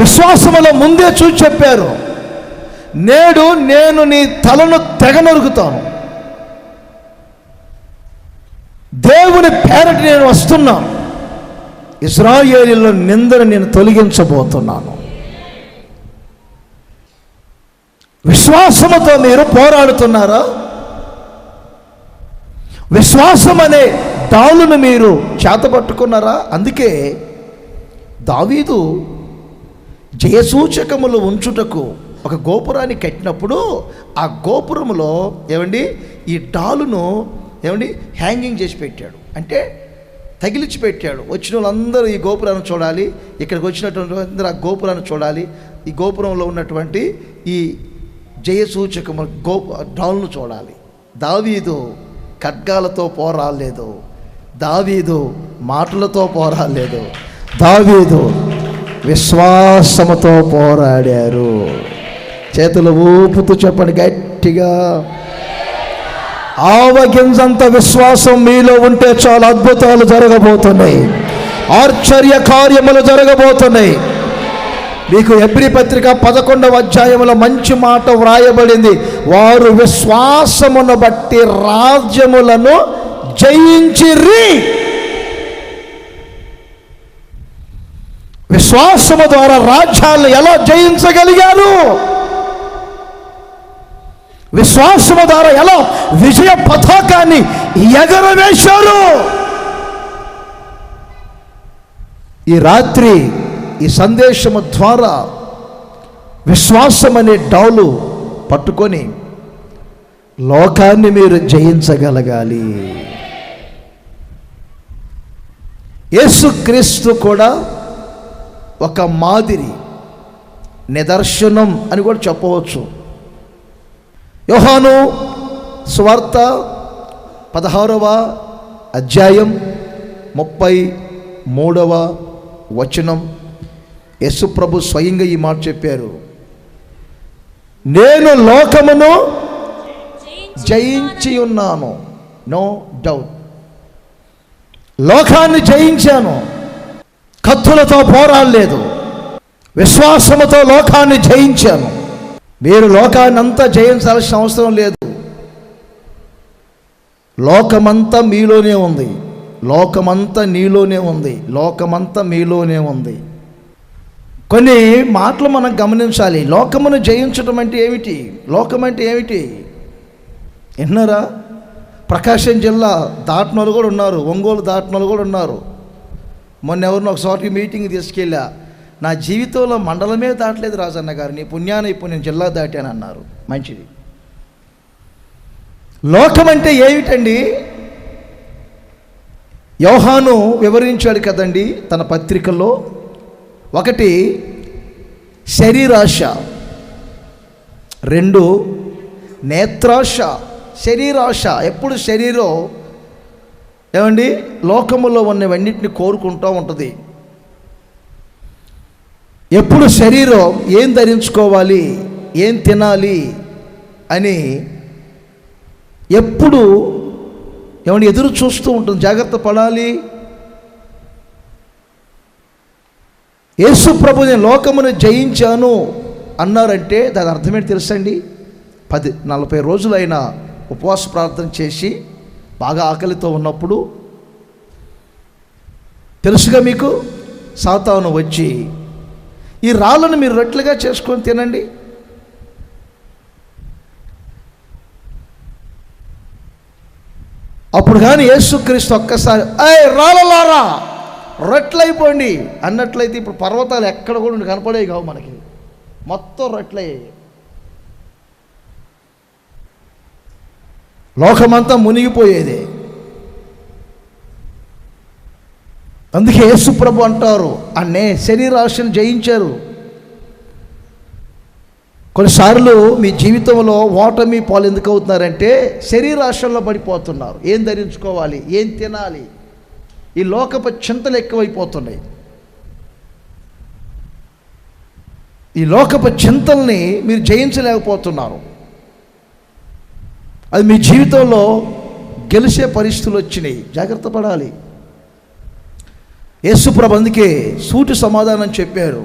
విశ్వాసములో ముందే చూసి చెప్పారు, నేడు నేను నీ తలను తెగ నరుకుతాను, దేవుని పేరట నేను వస్తున్నాను, ఇశ్రాయేలీయుల నిందను నేను తొలగించబోతున్నాను. విశ్వాసముతో మీరు పోరాడుతున్నారా? విశ్వాసం అనే డాలును మీరు చేతపట్టుకున్నారా? అందుకే దావీదు జయసూచకములు ఉంచుటకు ఒక గోపురాన్ని కట్టినప్పుడు ఆ గోపురములో ఈ డాలును హ్యాంగింగ్ చేసి పెట్టాడు, అంటే తగిలించి పెట్టాడు. వచ్చిన వాళ్ళందరూ ఈ గోపురాన్ని చూడాలి, ఇక్కడికి వచ్చినటువంటి అందరూ ఆ గోపురాన్ని చూడాలి, ఈ గోపురంలో ఉన్నటువంటి ఈ జయసూచకము డాలును చూడాలి. దావీదు ఖడ్గాలతో పోరాడలేదు, దావీదు మాటలతో పోరాడలేదు, దావీదు విశ్వాసముతో పోరాడారు. చేతులు ఊపుతూ చెప్పండి గట్టిగా. ఆవగింజంత విశ్వాసం మీలో ఉంటే చాలా అద్భుతాలు జరగబోతున్నాయి, ఆశ్చర్య కార్యములు జరగబోతున్నాయి. మీకు హెబ్రీ పత్రిక 11వ అధ్యాయంలో మంచి మాట వ్రాయబడింది, వారు విశ్వాసమును బట్టి రాజ్యములను జయించిరి. విశ్వాసము ద్వారా రాజ్యాలను ఎలా జయించగలిగారు, విశ్వాసము ద్వారా ఎలా విజయ పతాకాన్ని ఎగరవేశారు. ఈ రాత్రి ఈ సందేశము ద్వారా విశ్వాసం అనే డాలు పట్టుకొని లోకాన్ని మీరు జయించగలగాలి. యేసుక్రీస్తు కూడా ఒక మాదిరి, నిదర్శనం అని కూడా చెప్పవచ్చు. యోహాను సువార్త 16వ అధ్యాయం 33వ వచనం, యేసు ప్రభు స్వయంగా ఈ మాట చెప్పారు, నేను లోకమును జయించి ఉన్నాను. నో డౌట్, లోకాన్ని జయించాను. కత్తులతో పోరాడలేదు, విశ్వాసముతో లోకాన్ని జయించాను. మీరు లోకాన్ని అంతా జయించాల్సిన అవసరం లేదు. లోకమంతా మీలోనే ఉంది, లోకమంతా నీలోనే ఉంది, లోకమంతా మీలోనే ఉంది. కొన్ని మాటలు మనం గమనించాలి. లోకమును జయించడం అంటే ఏమిటి? లోకం అంటే ఏమిటి? విన్నారా? ప్రకాశం జిల్లా దాటిన వాళ్ళు కూడా ఉన్నారు, ఒంగోలు దాటిన వాళ్ళు కూడా ఉన్నారు. మొన్న ఎవరిని ఒకసారి మీటింగ్ తీసుకెళ్ళా, నా జీవితంలో మండలమే దాటలేదు రాజన్న గారు, నీ పుణ్యాన్ని ఇప్పుడు నేను జిల్లా దాటాను అన్నారు. మంచిది. లోకం అంటే ఏమిటండి? యోహాను వివరించాడు కదండి తన పత్రికల్లో. ఒకటి శరీరాశ, 2 నేత్రాశ. శరీరాశ ఎప్పుడు శరీరం ఏమండి లోకములో ఉన్నవన్నిటిని కోరుకుంటూ ఉంటుంది. ఎప్పుడు శరీరం ఏం ధరించుకోవాలి, ఏం తినాలి అని ఎప్పుడు ఏమండి ఎదురు చూస్తూ ఉంటుంది, జాగ్రత్త పడాలి. యేసు ప్రభు నేను లోకమును జయించాను అన్నారంటే దాని అర్థమేంటి తెలుసండి? 40 రోజులైనా ఉపవాస ప్రార్థన చేసి బాగా ఆకలితో ఉన్నప్పుడు తెలుసుగా మీకు, సాతాను వచ్చి ఈ రాళ్ళను మీరు రొట్టెలుగా చేసుకొని తినండి, అప్పుడు కానీ యేసుక్రీస్తు ఒక్కసారి రాళ్ళలారా రొట్టెలైపోండి అన్నట్లయితే ఇప్పుడు పర్వతాలు ఎక్కడ కూడా కనపడేవి కావు మనకి, మొత్తం రొట్టెలయ్యాయి. లోకమంతా మునిగిపోయేది. అందుకే యేసు ప్రభు అంటారు, అన్నే శరీరాశను జయించారు. కొన్నిసార్లు మీ జీవితంలో ఓటమి పాలు ఎందుకు అవుతున్నారంటే శరీరాశల్లో పడిపోతున్నారు. ఏం ధరించుకోవాలి, ఏం తినాలి, ఈ లోకపు చింతలు ఎక్కువైపోతున్నాయి. ఈ లోకపు చింతల్ని మీరు జయించలేకపోతున్నారు. అది మీ జీవితంలో గెలిచే పరిస్థితులు వచ్చినాయి, జాగ్రత్త పడాలి. యేసుప్రభు అందుకే సూటి సమాధానం చెప్పారు,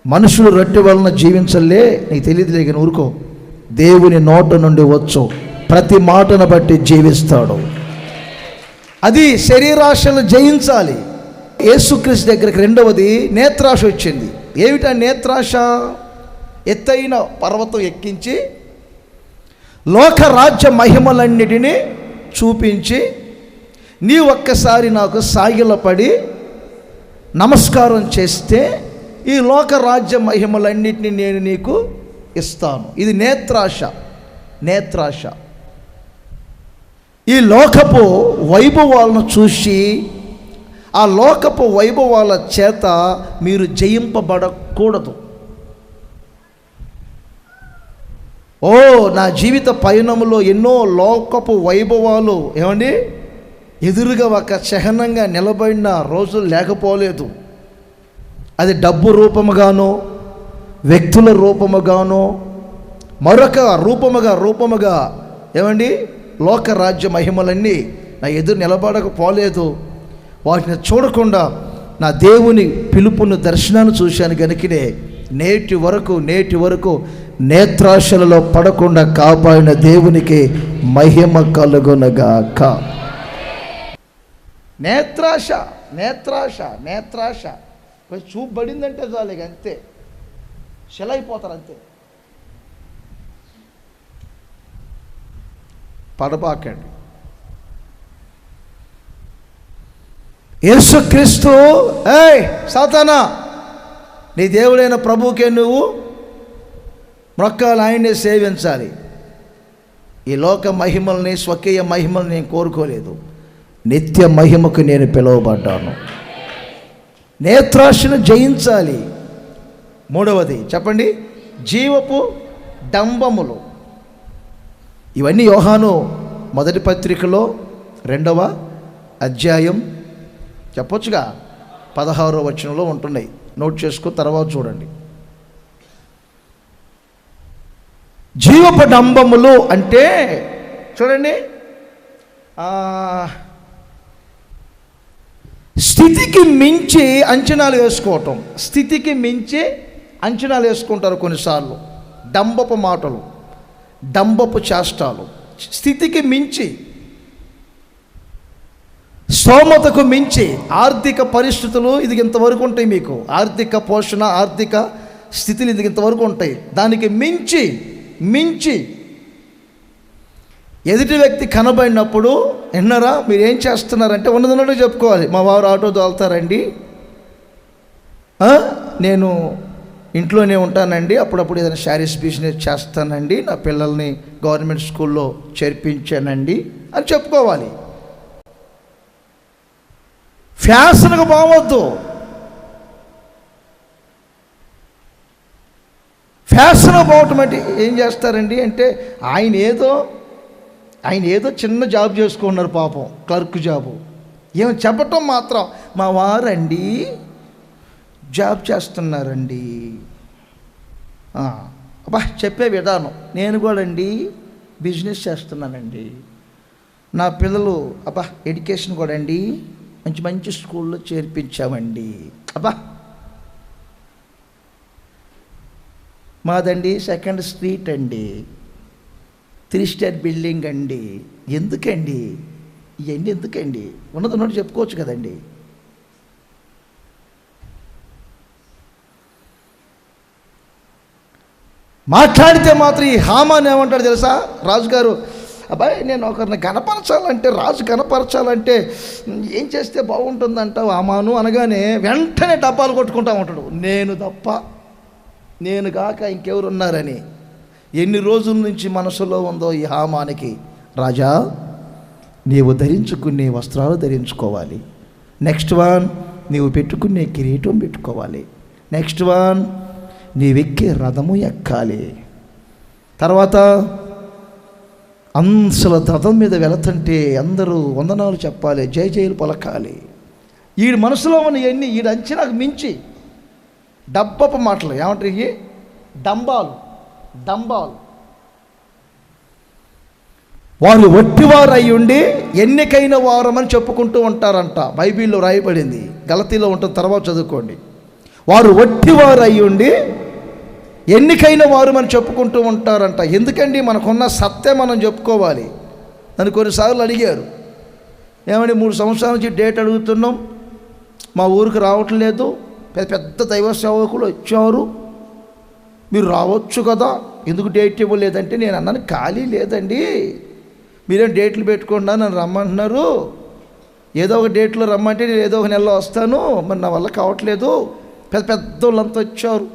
మనుషులు రొట్టె వలన జీవించలే, నీకు తెలియదులే కానీ ఊరుకో, దేవుని నోట నుండి వచ్చు ప్రతి మాటను బట్టి జీవిస్తాడు. అది శరీరాశను జయించాలి. యేసుక్రీస్తు దగ్గరికి రెండవది నేత్రాశ వచ్చింది. ఏమిటా నేత్రాశ? ఎత్తైన పర్వతం ఎక్కించి లోకరాజ్య మహిమలన్నిటినీ చూపించి నీ ఒక్కసారి నాకు సాగిలపడి నమస్కారం చేస్తే ఈ లోకరాజ్య మహిమలన్నిటినీ నేను నీకు ఇస్తాను. ఇది నేత్రాశ. నేత్రాశ ఈ లోకపు వైభవాలను చూసి ఆ లోకపు వైభవాల చేత మీరు జయింపబడకూడదు. ఓ నా జీవిత పయనంలో ఎన్నో లోకపు వైభవాలు ఏమండి ఎదురుగా ఒక చిహ్నంగా నిలబడిన రోజులు లేకపోలేదు. అది డబ్బు రూపముగానో వ్యక్తుల రూపముగానో మరొక రూపముగా ఏమండి లోకరాజ్య మహిమలన్నీ నా ఎదురు నిలబడకపోలేదు. వాటిని చూడకుండా నా దేవుని పిలుపును దర్శనాన్ని చూశాను గనుకనే నేటి వరకు నేత్రాశలలో పడకుండా కాపాడిన దేవునికి మహిమ కలుగునగాక. నేత్రాశ నేత్రాశ నేత్రాశ కొంచెం చూపు పడిందంటే చాలు ఇక అంతే, శిలైపోతారు అంతే. పడబాకండి. యేసుక్రీస్తు, ఏయ్ సాతానా, నీ దేవుడైన ప్రభువుకే నువ్వు మొక్కాలి, ఆయన్నే సేవించాలి. ఈ లోక మహిమల్ని, స్వకీయ మహిమల్ని నేను కోరుకోలేదు. నిత్య మహిమకు నేను పిలువబడ్డాను. నేత్రాశను జయించాలి. మూడవది చెప్పండి, జీవపు డంబములు. ఇవన్నీ యోహాను మొదటి పత్రికలో 2వ అధ్యాయం చెప్పొచ్చుగా 16వ వచనంలో ఉంటున్నాయి. నోట్ చేసుకో, తర్వాత చూడండి. జీవపు డంబములు అంటే చూడండి, స్థితికి మించి అంచనాలు వేసుకోవటం. స్థితికి మించి అంచనాలు వేసుకుంటారు కొన్నిసార్లు. డంబపు మాటలు, డంబపు చేష్టాలు, స్థితికి మించి, స్తోమతకు మించి. ఆర్థిక పరిస్థితులు ఇది ఇంతవరకు ఉంటాయి, మీకు ఆర్థిక పోషణ, ఆర్థిక స్థితులు ఇది ఇంతవరకు ఉంటాయి. దానికి మించి మించి ఎదుటి వ్యక్తి కనబడినప్పుడు, విన్నారా మీరు ఏం చేస్తున్నారంటే ఉన్నదన్నట్టు చెప్పుకోవాలి. మా వారు ఆటో తోలుతారండి, నేను ఇంట్లోనే ఉంటానండి, అప్పుడప్పుడు ఏదైనా శారీస్ బిజినెస్ చేస్తానండి, నా పిల్లల్ని గవర్నమెంట్ స్కూల్లో చేర్పించానండి అని చెప్పుకోవాలి. ఫ్యాషన్గా పోవద్దు. ఫ్యాషన్గా పోవటం అంటే ఏం చేస్తారండి అంటే, ఆయన ఏదో చిన్న జాబ్ చేసుకున్నారు పాపం, క్లర్క్ జాబు. ఏమని చెప్పటం మాత్రం, మా వారండి జాబ్ చేస్తున్నారండి. అబ్బా చెప్పే విధానం, నేను కూడా అండి బిజినెస్ చేస్తున్నానండి, నా పిల్లలు అబ్బా ఎడ్యుకేషన్ కూడా అండి మంచి మంచి స్కూల్లో చేర్పించామండి. అబ్బా మాదండి 2nd స్ట్రీట్ అండి, 3 స్టార్ బిల్డింగ్ అండి. ఎందుకండి ఇవన్నీ, ఎందుకండి? ఉన్నది చెప్పుకోవచ్చు కదండి. మాట్లాడితే మాత్రం ఈ హామాన్ ఏమంటాడు తెలుసా? రాజుగారు, అబ్బాయి నేను ఒకరిని కనపరచాలంటే, రాజు కనపరచాలంటే ఏం చేస్తే బాగుంటుందంటావు హామాను అనగానే వెంటనే డబ్బాలు కొట్టుకుంటా ఉంటాడు. నేను తప్ప, నేను కాక ఇంకెవరున్నారని. ఎన్ని రోజుల నుంచి మనసులో ఉందో ఈ హామానికి, రాజా నీవు ధరించుకునే వస్త్రాలు ధరించుకోవాలి, నెక్స్ట్ వన్ నీవు పెట్టుకునే కిరీటం పెట్టుకోవాలి, నెక్స్ట్ వన్ నీవెక్కే రథము ఎక్కాలి, తర్వాత అంశల రథం మీద వెళుతుంటే అందరూ వందనాలు చెప్పాలి, జయ జయలు పలకాలి. ఈడు మనసులో ఉన్న ఇవన్నీ ఈడు అంచనాకు మించి డబ్బపు మాటలు ఏమంటారు, ఇవి డంబాలు. వారు వట్టివారు అయ్యుండి ఎన్నికైన వారమని చెప్పుకుంటూ ఉంటారంట. బైబిల్లో రాయబడింది, గలతీలో ఉంటుంది, తర్వాత చదువుకోండి. వారు వట్టివారు అయ్యుండి ఎన్నికైన వారు అని చెప్పుకుంటూ ఉంటారంట. ఎందుకండి? మనకున్న సత్తే మనం చెప్పుకోవాలి. నన్ను కొన్నిసార్లు అడిగారు, ఏమని 3 సంవత్సరాల నుంచి డేట్ అడుగుతున్నాం, మా ఊరికి రావట్లేదు, పెద్ద దైవ సేవకులు వచ్చారు, మీరు రావచ్చు కదా, ఎందుకు డేట్ ఇవ్వలేదంటే నేను అన్నాను, ఖాళీ లేదండి, మీరేం డేట్లు పెట్టుకుండా నన్ను రమ్మంటున్నారు, ఏదో ఒక డేట్లో రమ్మంటే నేను ఏదో ఒక నెలలో వస్తాను, మరి నా వల్ల కావట్లేదు, పెద్ద వాళ్ళంతా వచ్చారు,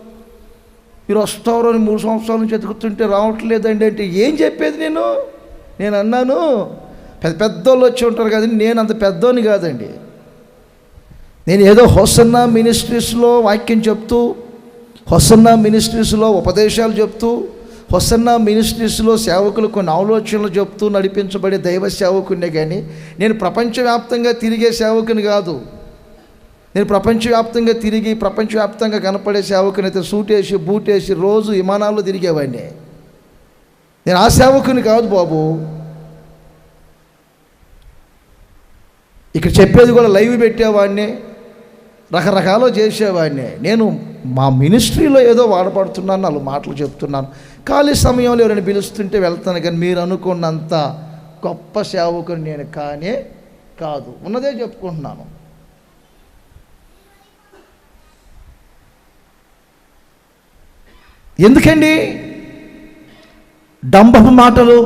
మీరు వస్తారు అని 3 సంవత్సరాల నుంచి ఎదుగుతుంటే రావట్లేదండి అంటే ఏం చెప్పేది? నేను అన్నాను, పెద్దోళ్ళు వచ్చి ఉంటారు కదండి, నేను అంత పెద్దోని కాదండి, నేను ఏదో హోసన్నా మినిస్ట్రీస్లో వాక్యం చెప్తూ, హోసన్నా మినిస్ట్రీస్లో ఉపదేశాలు చెప్తూ, హోసన్నా మినిస్ట్రీస్లో సేవకులు కొన్ని ఆలోచనలు చెప్తూ నడిపించబడే దైవ సేవకునే కానీ నేను ప్రపంచవ్యాప్తంగా తిరిగే సేవకుని కాదు. నేను ప్రపంచవ్యాప్తంగా తిరిగి ప్రపంచవ్యాప్తంగా కనపడే సేవకుని అయితే సూటేసి బూటేసి రోజు విమానాల్లో తిరిగేవాడిని. నేను ఆ సేవకుని కాదు బాబు. ఇక్కడ చెప్పేది కూడా లైవ్ పెట్టేవాడిని, రకరకాలు చేసేవాడిని. నేను మా మినిస్ట్రీలో ఏదో వాడపడుతున్నాను, 4 మాటలు చెప్తున్నాను, ఖాళీ సమయంలో ఎవరైనా పిలుస్తుంటే వెళ్తాను, కానీ మీరు అనుకున్నంత గొప్ప సేవకుని నేను కానే కాదు, ఉన్నదే చెప్పుకుంటున్నాను. ఎందుకండి డంబపు మాటలు?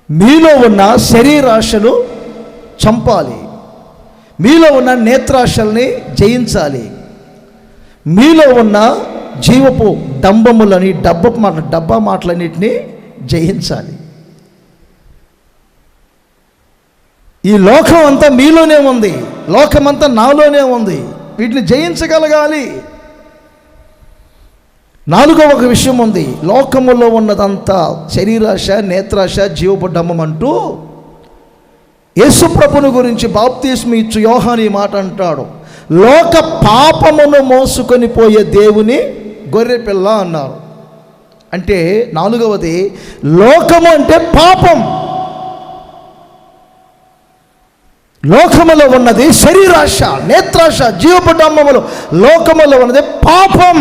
మీలో ఉన్న శరీరాశలు చంపాలి, మీలో ఉన్న నేత్రాశల్ని జయించాలి, మీలో ఉన్న జీవపు డంబములని డబ్బా మాటలన్నిటినీ జయించాలి. ఈ లోకం అంతా మీలోనే ఉంది, లోకమంతా నాలోనే ఉంది. వీటిని జయించగలగాలి. నాలుగవ ఒక విషయం ఉంది. లోకములో ఉన్నదంతా శరీరాశ, నేత్రాశ, జీవపు డంబం అంటూ యేసు ప్రభుని గురించి బాప్తిస్మం ఇచ్చు యోహాను ఈ మాట అంటాడు, లోక పాపమును మోసుకొని పోయే దేవుని గొర్రెపిల్ల అన్నారు. అంటే నాలుగవది, లోకము అంటే పాపం. లోకములో ఉన్నది శరీరాశ, నేత్రాశ, జీవపు డంబములు. లోకములో ఉన్నది పాపం.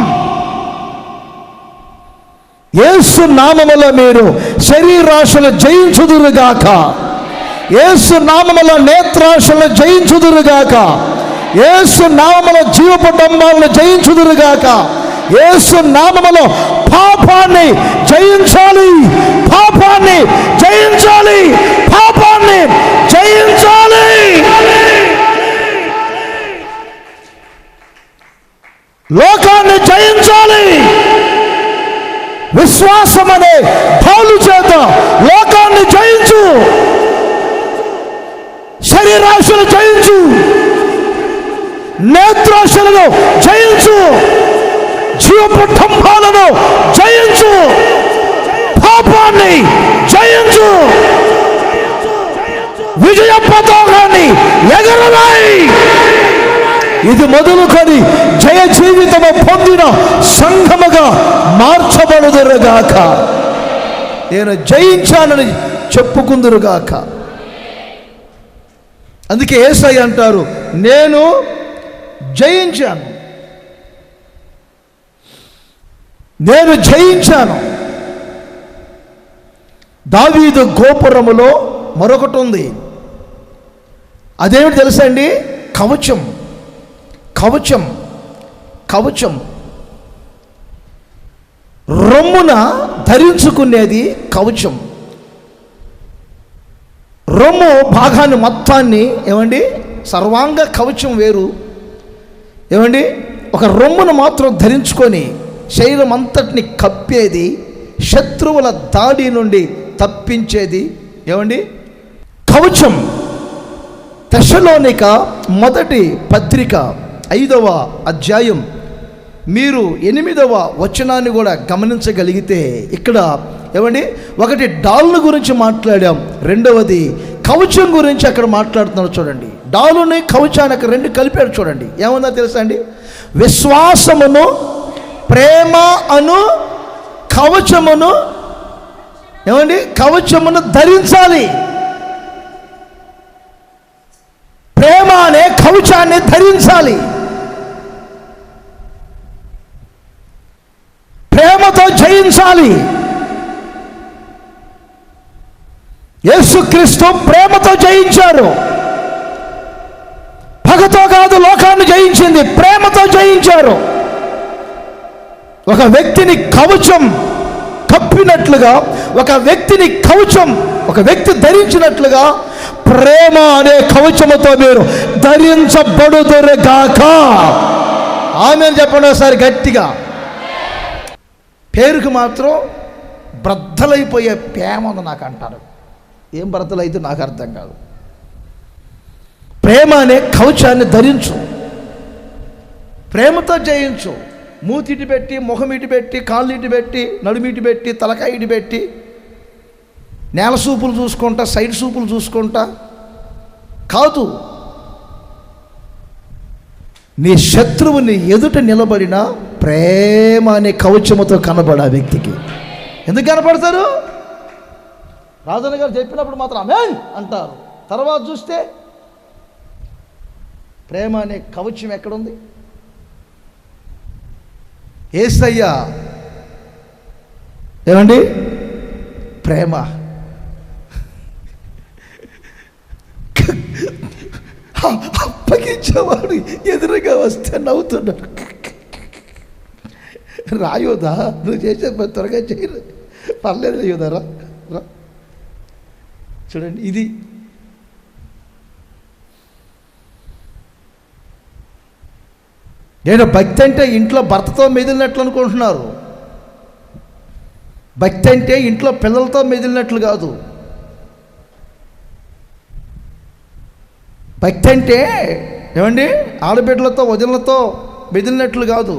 యేసు నామములో మీరు శరీరాశలు జయించుదురుగాక, యేసు నామములో నేత్రాశలు జయించుదురుగాక, యేసు నామములో జీవపు డంబాలను జయించుదురుగాక, యేసు నామములో పాపాన్ని జయించాలి, పాపాన్ని జయించాలి, పాపాన్ని జయించాలి. లోకాన్ని జయించాలి. విశ్వాసం అనే ఢాలు చేత లోకాన్ని జయించు, శరీరాశలు జయించు, నేత్రాశలను జయించు, జీవపు డంబాలను జయించు, పాపాన్ని జయించు, విజయ పతాకాన్ని ఎగరవేయి. ఇది మొదలుకొని జయ జీవితము పొందిన సంఘముగా మార్చబడుదురుగాక. నేను జయించానని చెప్పుకుందురుగాక. అందుకే యేసయ్య అంటారు, నేను జయించాను, నేను జయించాను. దావీదు గోపురములో మరొకటి ఉంది. అదేమిటి తెలుసా అండి? కవచం. కవచం, కవచం. రొమ్మున ధరించుకునేది కవచం. రొమ్ము భాగాన్ని మొత్తాన్ని ఏమండి, సర్వాంగ కవచం వేరు. ఏమండి, ఒక రొమ్మును మాత్రం ధరించుకొని శరీరం అంతటిని కప్పేది, శత్రువుల దాడి నుండి తప్పించేది ఏమండి కవచం. తెస్సలోనిక మొదటి పత్రిక 5వ అధ్యాయం మీరు 8వ వచనాన్ని కూడా గమనించగలిగితే ఇక్కడ ఏమండి, ఒకటి డాల్ను గురించి మాట్లాడాం, రెండవది కవచం గురించి అక్కడ మాట్లాడుతున్నారు. చూడండి, డాలుని కవచాన్ని అక్కడ రెండు కలిపాడు. చూడండి ఏమన్నా తెలుసా అండి? విశ్వాసమును ప్రేమ అను కవచమును ఏమండి, కవచమును ధరించాలి. ప్రేమ అనే కవచాన్ని ధరించాలి. ప్రేమతో జయించాలి. యేసుక్రీస్తు ప్రేమతో జయించారు. పగతో కాదు లోకాన్ని జయించింది, ప్రేమతో జయించారు. ఒక వ్యక్తిని కవచం కప్పినట్లుగా, ఒక వ్యక్తిని కవచం ఒక వ్యక్తి ధరించినట్లుగా ప్రేమ అనే కవచముతో మీరు ధరించబడుదురుగాక. ఆమేన్ చెప్పండి ఒకసారి గట్టిగా. పేరుకు మాత్రం బ్రద్దలైపోయే ప్రేమ ఉంది నాకు అంటారు. ఏం బ్రద్దలైతే నాకు అర్థం కాదు. ప్రేమ అనే కవచాన్ని ధరించు, ప్రేమతో జయించు. మూతి ఇటు పెట్టి, ముఖం ఇటు పెట్టి, కాళ్ళు ఇటు పెట్టి, నడుము ఇటు పెట్టి, తలకాయ ఇటు పెట్టి, నేల సూపులు చూసుకుంటా, సైడ్ సూపులు చూసుకుంటా కాదు. నీ శత్రువుని ఎదుట నిలబడిన ప్రేమ అనే కవచముతో కనబడా వ్యక్తికి. ఎందుకు కనపడతారు? రాజన్న గారు చెప్పినప్పుడు మాత్రం ఆమేన్ అంటారు. తర్వాత చూస్తే ప్రేమ అనే కవచం ఎక్కడుంది? యేసయ్య ఏమండి, ప్రేమ. అప్పగించేవాడు ఎదురుగా వస్తే నవ్వుతున్నాడు. రాయోదా, నువ్వు చేసే పని త్వరగా చేయరు, పర్లేదు యోదా రా. చూడండి, ఇది నేను భక్తి అంటే ఇంట్లో భర్తతో మెదిలినట్లు అనుకుంటున్నారు. భక్తి అంటే ఇంట్లో పిల్లలతో మెదిలినట్లు కాదు. భక్తి అంటే ఏమండి ఆడబిడ్డలతో వదినలతో మెదిలినట్లు కాదు.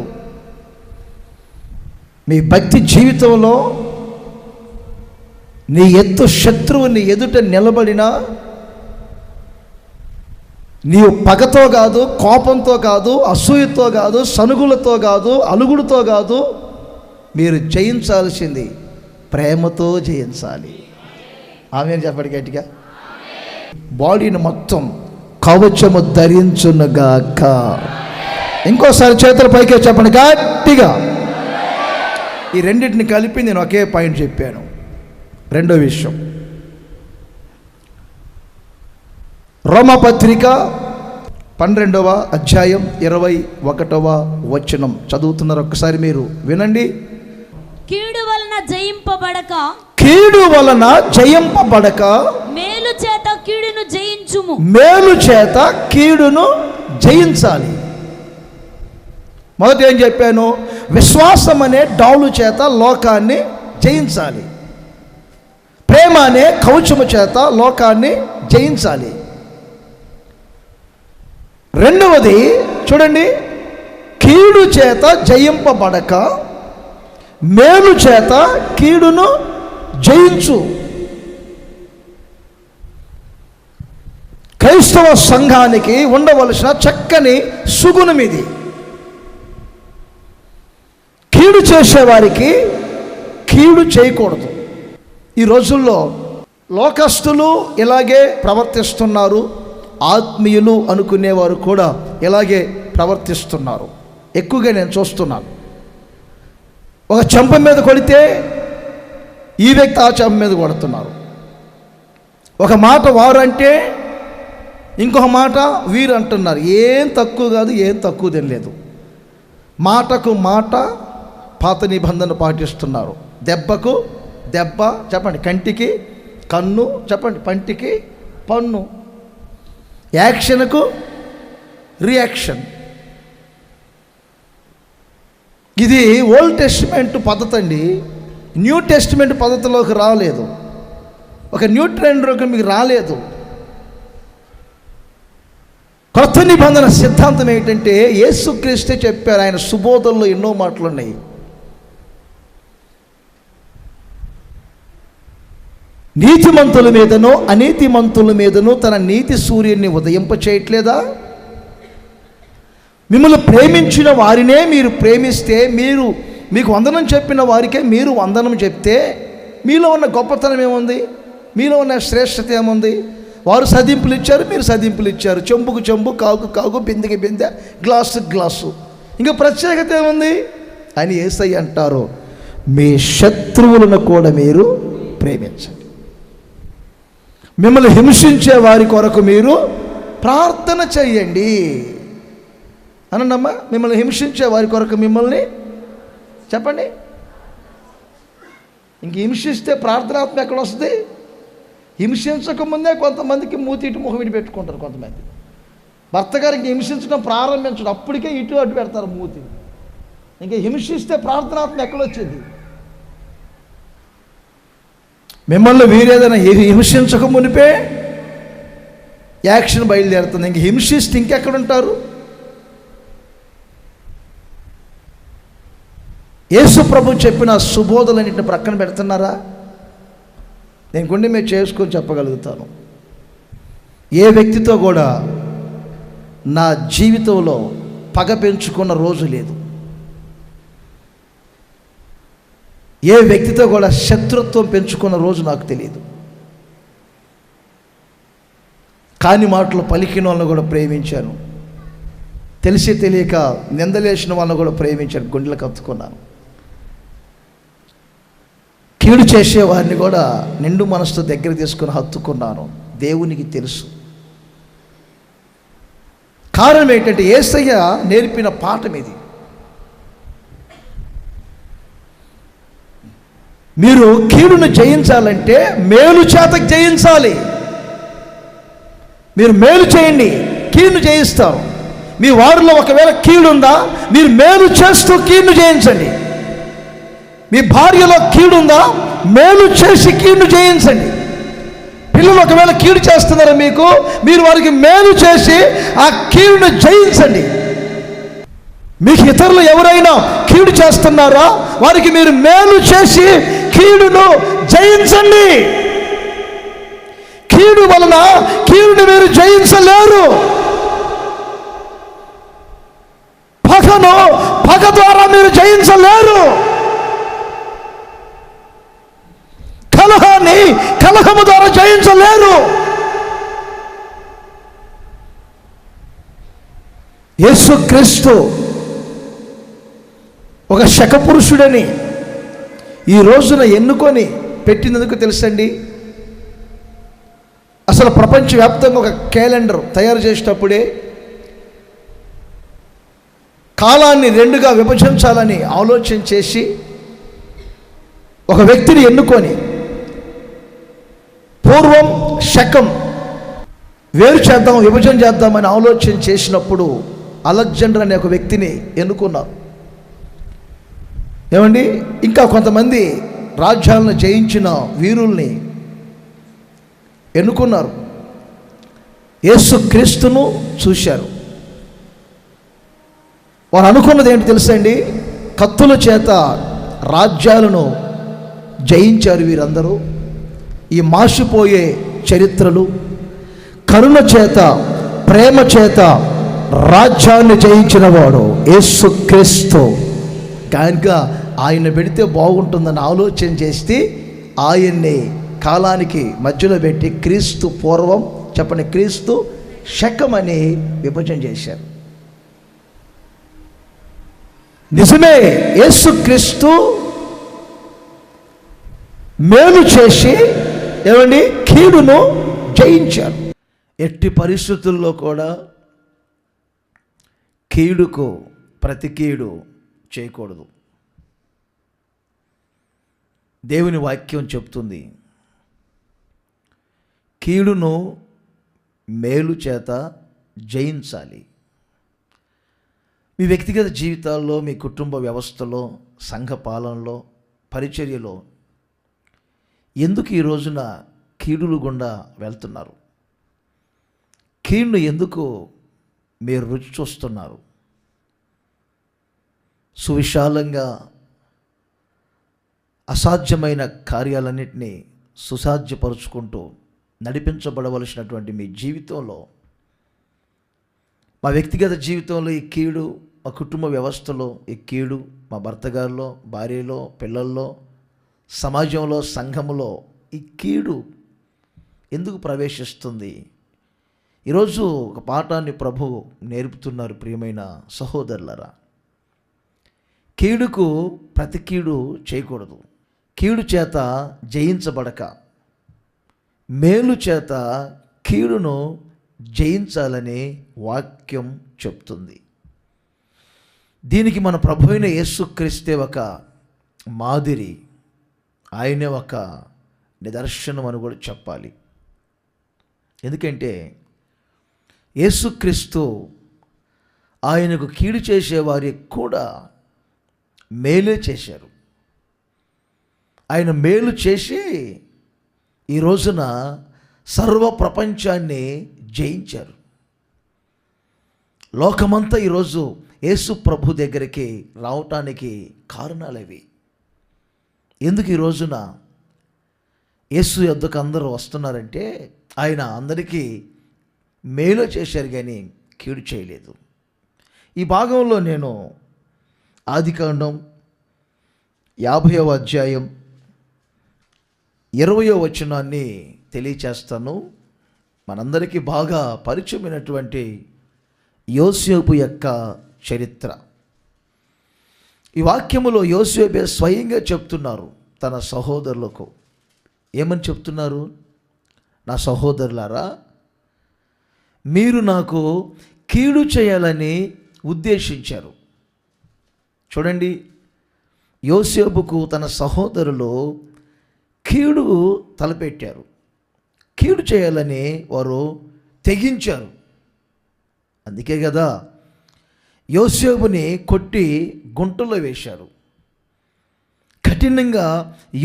మీ భక్తి జీవితంలో నీ శత్రువుని ఎదుట నిలబడినా నీవు పగతో కాదు, కోపంతో కాదు, అసూయతో కాదు, సనుగులతో కాదు, అలుగుడుతో కాదు, మీరు జయించాల్సింది ప్రేమతో జయించాలి. ఆమె చెప్పండి గట్టిగా. బాడీని మొత్తం కవచము ధరించునుగాక. ఇంకోసారి చేతుల పైకే చెప్పండి గట్టిగా. ఈ రెండింటిని కలిపి నేను ఒకే పాయింట్ చెప్పాను. రెండో విషయం, రోమపత్రిక 12వ అధ్యాయం 21వ వచనం చదువుతున్నారు. ఒక్కసారి మీరు వినండి. కీడు వలన జయింపబడక మేలు చేత కీడును జయించుము. మేలు చేత కీడును జయించాలి. మొదట ఏం చెప్పాను? విశ్వాసం అనే డాలు చేత లోకాన్ని జయించాలి. ప్రేమ అనే కవచము చేత లోకాన్ని జయించాలి. రెండవది చూడండి, కీడు చేత జయింపబడక మేలు చేత కీడును జయించు. క్రైస్తవ సంఘానికి ఉండవలసిన చక్కని సుగుణం ఇది. కీడు చేసేవారికి కీడు చేయకూడదు. ఈ రోజుల్లో లోకస్తులు ఇలాగే ప్రవర్తిస్తున్నారు, ఆత్మీయులు అనుకునేవారు కూడా ఇలాగే ప్రవర్తిస్తున్నారు. ఎక్కువగా నేను చూస్తున్నాను. ఒక చెంప మీద కొడితే ఈ వ్యక్తి ఆ చెంప మీద కొడుతున్నారు. ఒక మాట వారు అంటే ఇంకొక మాట వీరు అంటున్నారు. ఏం తక్కువ కాదు, ఏం తక్కువ తెలియదు. మాటకు మాట పాత నిబంధన పాటిస్తున్నారు. దెబ్బకు దెబ్బ చెప్పండి, కంటికి కన్ను చెప్పండి, పంటికి పన్ను, యాక్షన్కు రియాక్షన్. ఇది ఓల్డ్ టెస్టిమెంట్ పద్ధతి అండి. న్యూ టెస్టిమెంట్ పద్ధతిలోకి రాలేదు. ఒక న్యూ ట్రెండ్లోకి మీకు రాలేదు. కొత్త నిబంధన సిద్ధాంతం ఏంటంటే యేసుక్రీస్తే చెప్పారు. ఆయన సుబోధంలో ఎన్నో మాటలు ఉన్నాయి. నీతిమంతుల మీదనో అనీతిమంతుల మీదనో తన నీతి సూర్యుని ఉదయింపచేయట్లేదా? మిమ్మల్ని ప్రేమించిన వారినే మీరు ప్రేమిస్తే, మీకు వందనం చెప్పిన వారికే మీరు వందనం చెప్తే మీలో ఉన్న గొప్పతనం ఏముంది? మీలో ఉన్న శ్రేష్టత ఏముంది? వారు సదింపులు ఇచ్చారు, మీరు సదింపులు ఇచ్చారు. చెంబుకు చెంబు, కాగు కాగు, బిందెకి బిందె, గ్లాసు గ్లాసు. ఇంకా ప్రత్యేకత ఏముంది అని యేసయ్య అంటారు, మీ శత్రువులను కూడా మీరు ప్రేమించండి. మిమ్మల్ని హింసించే వారి కొరకు మీరు ప్రార్థన చేయండి అనండమ్మా. మిమ్మల్ని హింసించే వారి కొరకు మిమ్మల్ని చెప్పండి. ఇంక హింసిస్తే ప్రార్థనాత్మ ఎక్కడ వస్తుంది? హింసించకముందే కొంతమందికి మూతి ఇటు ముఖం ఇటు పెట్టుకుంటారు. కొంతమంది భర్త గారికి హింసించడం ప్రారంభించడం, అప్పటికే ఇటు అటు పెడతారు మూతి. ఇంకా హింసిస్తే ప్రార్థనాత్మ ఎక్కడొచ్చింది? మిమ్మల్ని వీరేదైనా హింసించక మునిపే యాక్షన్ బయలుదేరుతుంది. ఇంక హింసిస్తే ఇంకెక్కడుంటారు? యేసు ప్రభు చెప్పిన సుబోధలన్నింటిని ప్రక్కన పెడుతున్నారా? నేను కొన్ని మీరు చేసుకొని చెప్పగలుగుతాను. ఏ వ్యక్తితో కూడా నా జీవితంలో పగ పెంచుకున్న రోజు లేదు. ఏ వ్యక్తితో కూడా శత్రుత్వం పెంచుకున్న రోజు నాకు తెలియదు. కాని మాటలు పలికిన వాళ్ళని కూడా ప్రేమించాను. తెలిసి తెలియక నిందలేసిన వాళ్ళని కూడా ప్రేమించాను. గుండెలకు హత్తుకున్నాను. కీడు చేసేవారిని కూడా నిండు మనసుతో దగ్గర తీసుకుని హత్తుకున్నాను. దేవునికి తెలుసు. కారణం ఏంటంటే యేసయ్య నేర్పిన పాఠం ఇది. మీరు కీడును జయించాలంటే మేలు చేత జయించాలి. మీరు మేలు చేయండి, కీడును జయిస్తారు. మీ వారిలో ఒకవేళ కీడుందా, మీరు మేలు చేస్తూ కీడును జయించండి. మీ భార్యలో కీడుందా, మేలు చేసి కీడును జయించండి. పిల్లలు ఒకవేళ కీడు చేస్తున్నారా మీకు, మీరు వారికి మేలు చేసి ఆ కీడును జయించండి. మీకు ఇతరులు ఎవరైనా కీడు చేస్తున్నారా, వారికి మీరు మేలు చేసి కీడును జయించండి. కీడు వలన కీడును మీరు జయించలేరు. పగ ద్వారా మీరు జయించలేరు. కలహము ద్వారా జయించలేరు. యేసుక్రీస్తు ఒక శకపురుషుడని ఈ రోజున ఎన్నుకొని పెట్టినందుకు తెలుసండి. అసలు ప్రపంచవ్యాప్తంగా ఒక క్యాలెండర్ తయారు చేసేటప్పుడే కాలాన్ని రెండుగా విభజించాలని ఆలోచన చేసి ఒక వ్యక్తిని ఎన్నుకొని పూర్వం శకం వేరు చేద్దాం, విభజన చేద్దామని ఆలోచన చేసినప్పుడు అలెగ్జాండర్ అనే ఒక వ్యక్తిని ఎన్నుకున్నారు. ఏమండి, ఇంకా కొంతమంది రాజ్యాలను జయించిన వీరుల్ని ఎన్నుకున్నారు. యేసుక్రీస్తును చూశారు. వారు అనుకున్నది ఏంటి తెలుసండి? కత్తుల చేత రాజ్యాలను జయించారు వీరందరూ. ఈ మాసిపోయే చరిత్రలు, కరుణ చేత ప్రేమ చేత రాజ్యాన్ని జయించిన వాడు యేసుక్రీస్తు. కనుక ఆయన పెడితే బాగుంటుందని ఆలోచన చేస్తే ఆయన్ని కాలానికి మధ్యలో పెట్టి క్రీస్తు పూర్వం చెప్పండి, క్రీస్తు శకం అని విభజన చేశారు. నిజమే, యేసుక్రీస్తు మేలు చేసి ఏమండి కీడును జయించారు. ఎట్టి పరిస్థితుల్లో కూడా కీడుకు ప్రతి కీడు చేయకూడదు. దేవుని వాక్యం చెప్తుంది, కీడును మేలు చేత జయించాలి. మీ వ్యక్తిగత జీవితాల్లో, మీ కుటుంబ వ్యవస్థలో, సంఘ పాలనలో, పరిచర్యలో ఎందుకు ఈ రోజున కీడులు గుండా వెళ్తున్నారు? కీడును ఎందుకు మీరు రుచి చూస్తున్నారు? సువిశాలంగా అసాధ్యమైన కార్యాలన్నింటినీ సుసాధ్యపరుచుకుంటూ నడిపించబడవలసినటువంటి మీ జీవితంలో, మా వ్యక్తిగత జీవితంలో ఈ కీడు, మా కుటుంబ వ్యవస్థలో ఈ కీడు, మా భర్త గారిలో, భార్యలో, పిల్లల్లో, సమాజంలో, సంఘములో ఈ కీడు ఎందుకు ప్రవేశిస్తుంది? ఈరోజు ఒక పాఠాన్ని ప్రభు నేర్పుతున్నారు. ప్రియమైన సహోదరులరా, కీడుకు ప్రతి కీడు చేయకూడదు. కీడు చేత జయించబడక మేలు చేత కీడును జయించాలని వాక్యం చెప్తుంది. దీనికి మన ప్రభు అయిన యేసుక్రీస్తే ఒక మాదిరి, ఆయనే ఒక నిదర్శనం అని కూడా చెప్పాలి. ఎందుకంటే యేసుక్రీస్తు ఆయనకు కీడు చేసేవారికి కూడా మేలే చేశారు. ఆయన మేలు చేసి ఈ రోజున సర్వ ప్రపంచాన్ని జయించారు. లోకమంతా ఈరోజు యేసు ప్రభు దగ్గరికి రావటానికి కారణాలవి. ఎందుకు ఈ రోజున యేసు యొద్దకు అందరూ వస్తున్నారంటే ఆయన అందరికీ మేలు చేశారు కానీ కీడు చేయలేదు. ఈ భాగంలో నేను ఆదికాండం 50వ అధ్యాయం 20వ వచనాన్ని తెలియచేస్తాను. మనందరికీ బాగా పరిచయమైనటువంటి యోసేపు యొక్క చరిత్ర. ఈ వాక్యములో యోసేపే స్వయంగా చెప్తున్నారు తన సహోదరులకు. ఏమని చెప్తున్నారు? నా సహోదరులారా, మీరు నాకు కీడు చేయాలని ఉద్దేశించారు. చూడండి, యోసేపుకు తన సహోదరులు కీడు తలపెట్టారు. కీడు చేయాలని వారు తెగించారు. అందుకే కదా యోసేపుని కొట్టి గుంటలో వేశారు. కఠినంగా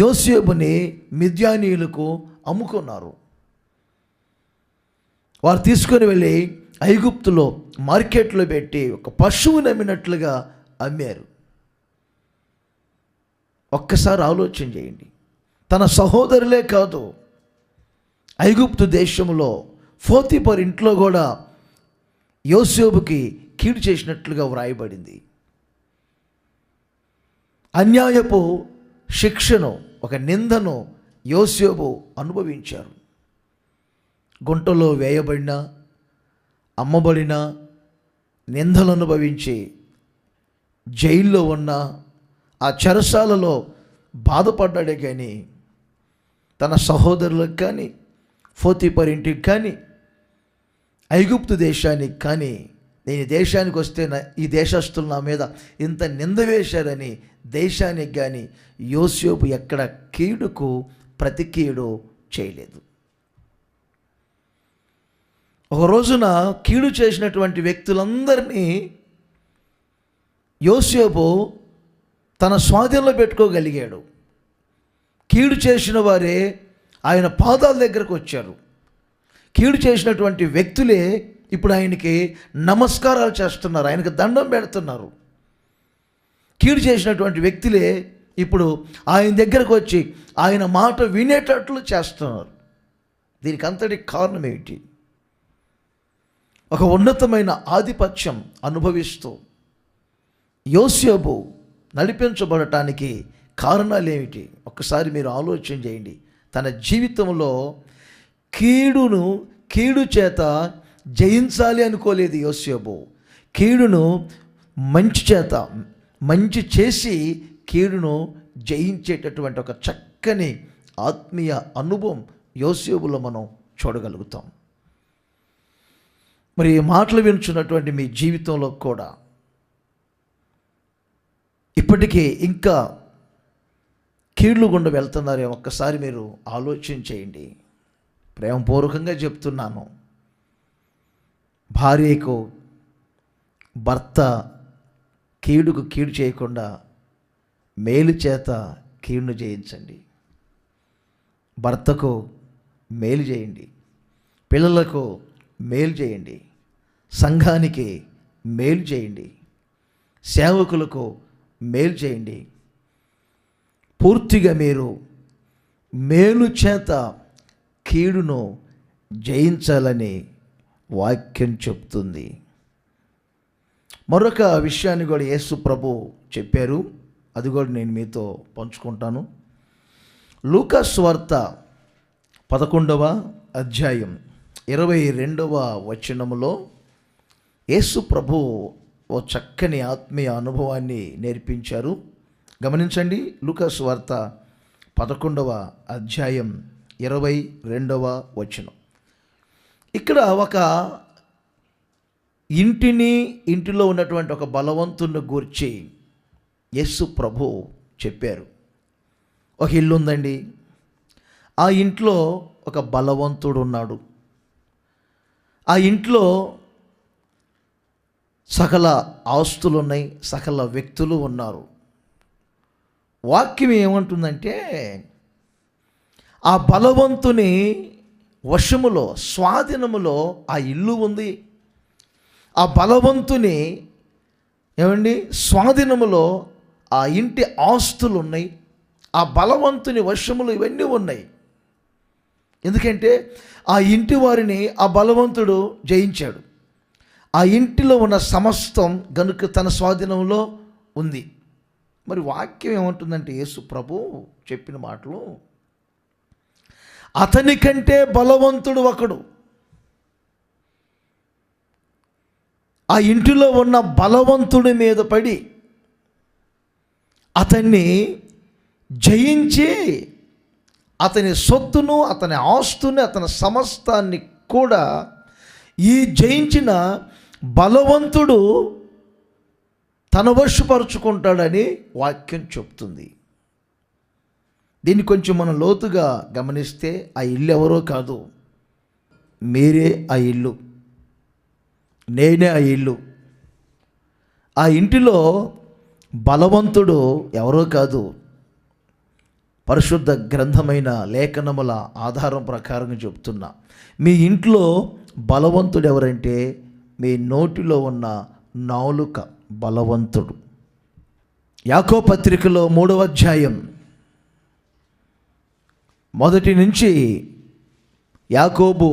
యోసేపుని మిద్యానీయులకు అమ్ముకున్నారు. వారు తీసుకొని వెళ్ళి ఐగుప్తులో మార్కెట్లో పెట్టి ఒక పశువుని అమ్మినట్లుగా అమ్మారు. ఒక్కసారి ఆలోచన చేయండి. తన సహోదరులే కాదు, ఐగుప్తు దేశంలో పోతీఫరు ఇంట్లో కూడా యోసేపుకి కీడు చేసినట్లుగా వ్రాయబడింది. అన్యాయపు శిక్షను, ఒక నిందను యోసేపు అనుభవించారు. గుంటలో వేయబడిన, అమ్మబడిన, నిందలు అనుభవించి జైల్లో ఉన్న, ఆ చెరసాలలో బాధపడ్డాడే కానీ తన సహోదరులకు కానీ, పోతీఫరు ఇంటికి కానీ, ఐగుప్తు దేశానికి కానీ, నేను ఈ దేశానికి వస్తే ఈ దేశస్తులు నా మీద ఇంత నింద వేశారని దేశానికి కానీ యోసేపు ఎక్కడ కీడుకు ప్రతి కీడు చేయలేదు. ఒక రోజున కీడు చేసినటువంటి వ్యక్తులందరినీ యోసేపు తన స్వాధీనంలో పెట్టుకోగలిగాడు. కీడు చేసిన వారే ఆయన పాదాల దగ్గరకు వచ్చారు. కీడు చేసినటువంటి వ్యక్తులే ఇప్పుడు ఆయనకి నమస్కారాలు చేస్తున్నారు, ఆయనకు దండం పెడుతున్నారు. కీడు చేసినటువంటి వ్యక్తులే ఇప్పుడు ఆయన దగ్గరకు వచ్చి ఆయన మాట వినేటట్లు చేస్తున్నారు. దీనికి అంతటి కారణం ఏమిటి? ఒక ఉన్నతమైన ఆధిపత్యం అనుభవిస్తూ యోసేపు నడిపించబడటానికి కారణాలు ఏమిటి? ఒక్కసారి మీరు ఆలోచన చేయండి. తన జీవితంలో కీడు చేత జయించాలి అనుకోలేదు యోసేపు. కీడును మంచి చేత, మంచి చేసి కీడును జయించేటటువంటి ఒక చక్కని ఆత్మీయ అనుభవం యోసేపులో మనం చూడగలుగుతాం. మరి ఈ మాటలు వినుచున్నటువంటి మీ జీవితంలో కూడా ఇప్పటికీ ఇంకా కీళ్ళు గుండా వెళ్తున్నారేమో ఒక్కసారి మీరు ఆలోచన చేయండి. ప్రేమపూర్వకంగా చెప్తున్నాను, భార్యకు భర్త కీడుకు కీడు చేయకుండా మేలు చేత కీడును జయించండి. భర్తకు మేలు చేయండి, పిల్లలకు మేలు చేయండి, సంఘానికి మేలు చేయండి, సేవకులకు మేలు చేయండి. పూర్తిగా మీరు మేలు చేత కీడును జయించాలని వాక్యం చెప్తుంది. మరొక విషయాన్ని కూడా యేసు ప్రభు చెప్పారు, అది కూడా నేను మీతో పంచుకుంటాను. లూకా సువార్త 11వ అధ్యాయం 22వ వచనములో యేసు ప్రభు ఓ చక్కని ఆత్మీయ అనుభవాన్ని నేర్పించారు. గమనించండి. లూకా సువార్త 11వ అధ్యాయం 22వ వచనం. ఇక్కడ ఒక ఇంటిలో ఉన్నటువంటి ఒక బలవంతుని గూర్చి యేసు ప్రభు చెప్పారు. ఒక ఇల్లు ఉందండి, ఆ ఇంట్లో ఒక బలవంతుడు ఉన్నాడు. ఆ ఇంట్లో సకల ఆస్తులు ఉన్నాయి, సకల వ్యక్తులు ఉన్నారు. వాక్యం ఏమంటుందంటే, ఆ బలవంతుని వశములో, స్వాధీనములో ఆ ఇల్లు ఉంది. ఆ బలవంతుని స్వాధీనములో ఆ ఇంటి ఆస్తులు ఉన్నాయి. ఆ బలవంతుని వశములు ఇవన్నీ ఉన్నాయి. ఎందుకంటే ఆ ఇంటి వారిని ఆ బలవంతుడు జయించాడు. ఆ ఇంటిలో ఉన్న సమస్తం గనుక తన స్వాధీనంలో ఉంది. మరి వాక్యం ఏమంటుందంటే, యేసు ప్రభు చెప్పిన మాటలు, అతని కంటే బలవంతుడు ఒకడు. ఆ ఇంటిలో ఉన్న బలవంతుడి మీద పడి అతన్ని జయించి అతని సొత్తును, అతని ఆస్తుని, అతని సమస్తాన్ని కూడా ఈ జయించిన బలవంతుడు తన వశపరుచుకుంటాడని వాక్యం చెప్తుంది. దీన్ని కొంచెం మనం లోతుగా గమనిస్తే ఆ ఇల్లు ఎవరో కాదు, మీరే ఆ ఇల్లు, నేనే ఆ ఇల్లు. ఆ ఇంటిలో బలవంతుడు ఎవరో కాదు, పరిశుద్ధ గ్రంథమైన లేఖనముల ఆధారం ప్రకారం చెప్తున్నా, మీ ఇంట్లో బలవంతుడు ఎవరంటే మీ నోటిలో ఉన్న నాలుక బలవంతుడు. యాకోబు పత్రికలో 3వ అధ్యాయం 1 నుంచి యాకోబు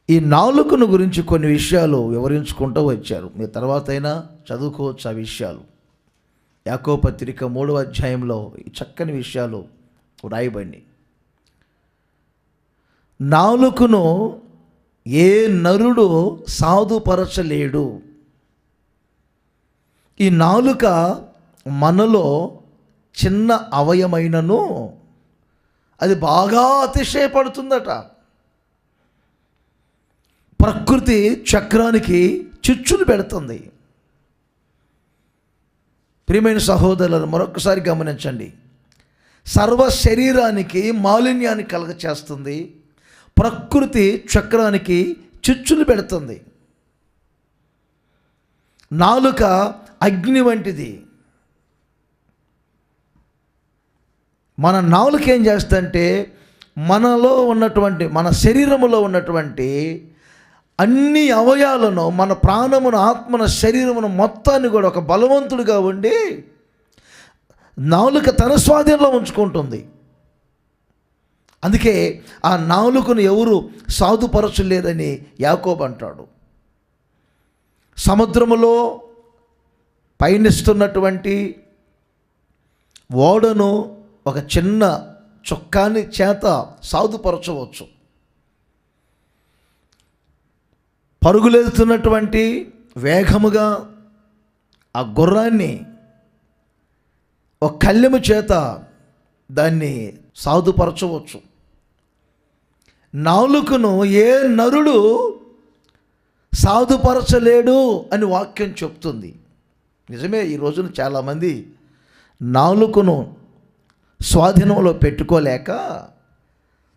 ఈ నాలుకను గురించి కొన్ని విషయాలు వివరించుకుంటూ వచ్చారు. మీ తర్వాత అయినా చదువుకోవచ్చు ఆ విషయాలు. యాకోబు పత్రిక 3వ అధ్యాయంలో ఈ చక్కని విషయాలు వ్రాయబడి, నాలుకను ఏ నరుడు సాధుపరచలేడు. ఈ నాలుక మనలో చిన్న అవయమైనను అది బాగా అతిశయపడుతుందట. ప్రకృతి చక్రానికి చిచ్చులు పెడుతుంది. ప్రియమైన సహోదరులను మరొకసారి గమనించండి. సర్వ శరీరానికి మాలిన్యాన్ని కలగచేస్తుంది. ప్రకృతి చక్రానికి చిచ్చులు పెడుతుంది. నాలుక అగ్ని వంటిది. మన నాలుక ఏం చేస్తుందంటే మనలో ఉన్నటువంటి, మన శరీరములో ఉన్నటువంటి అన్ని అవయాలను, మన ప్రాణమును, ఆత్మను, శరీరమును మొత్తాన్ని కూడా ఒక బలవంతుడిగా ఉండి నాలుక తన స్వాధీనంలో ఉంచుకుంటుంది. అందుకే ఆ నాలుకను ఎవరు సాధుపరచలేదని యాకోబు అంటాడు. సముద్రములో పయనిస్తున్నటువంటి ఓడను ఒక చిన్న చొక్కాని చేత సాధుపరచవచ్చు. పరుగులెడుతున్నటువంటి వేగముగా ఆ గుర్రాన్ని ఒక కళ్ళెము చేత దాన్ని సాధుపరచవచ్చు. నాలుకను ఏ నరుడు సాధుపరచలేడు అని వాక్యం చెప్తుంది. నిజమే, ఈ రోజున చాలామంది నాలుకను స్వాధీనంలో పెట్టుకోలేక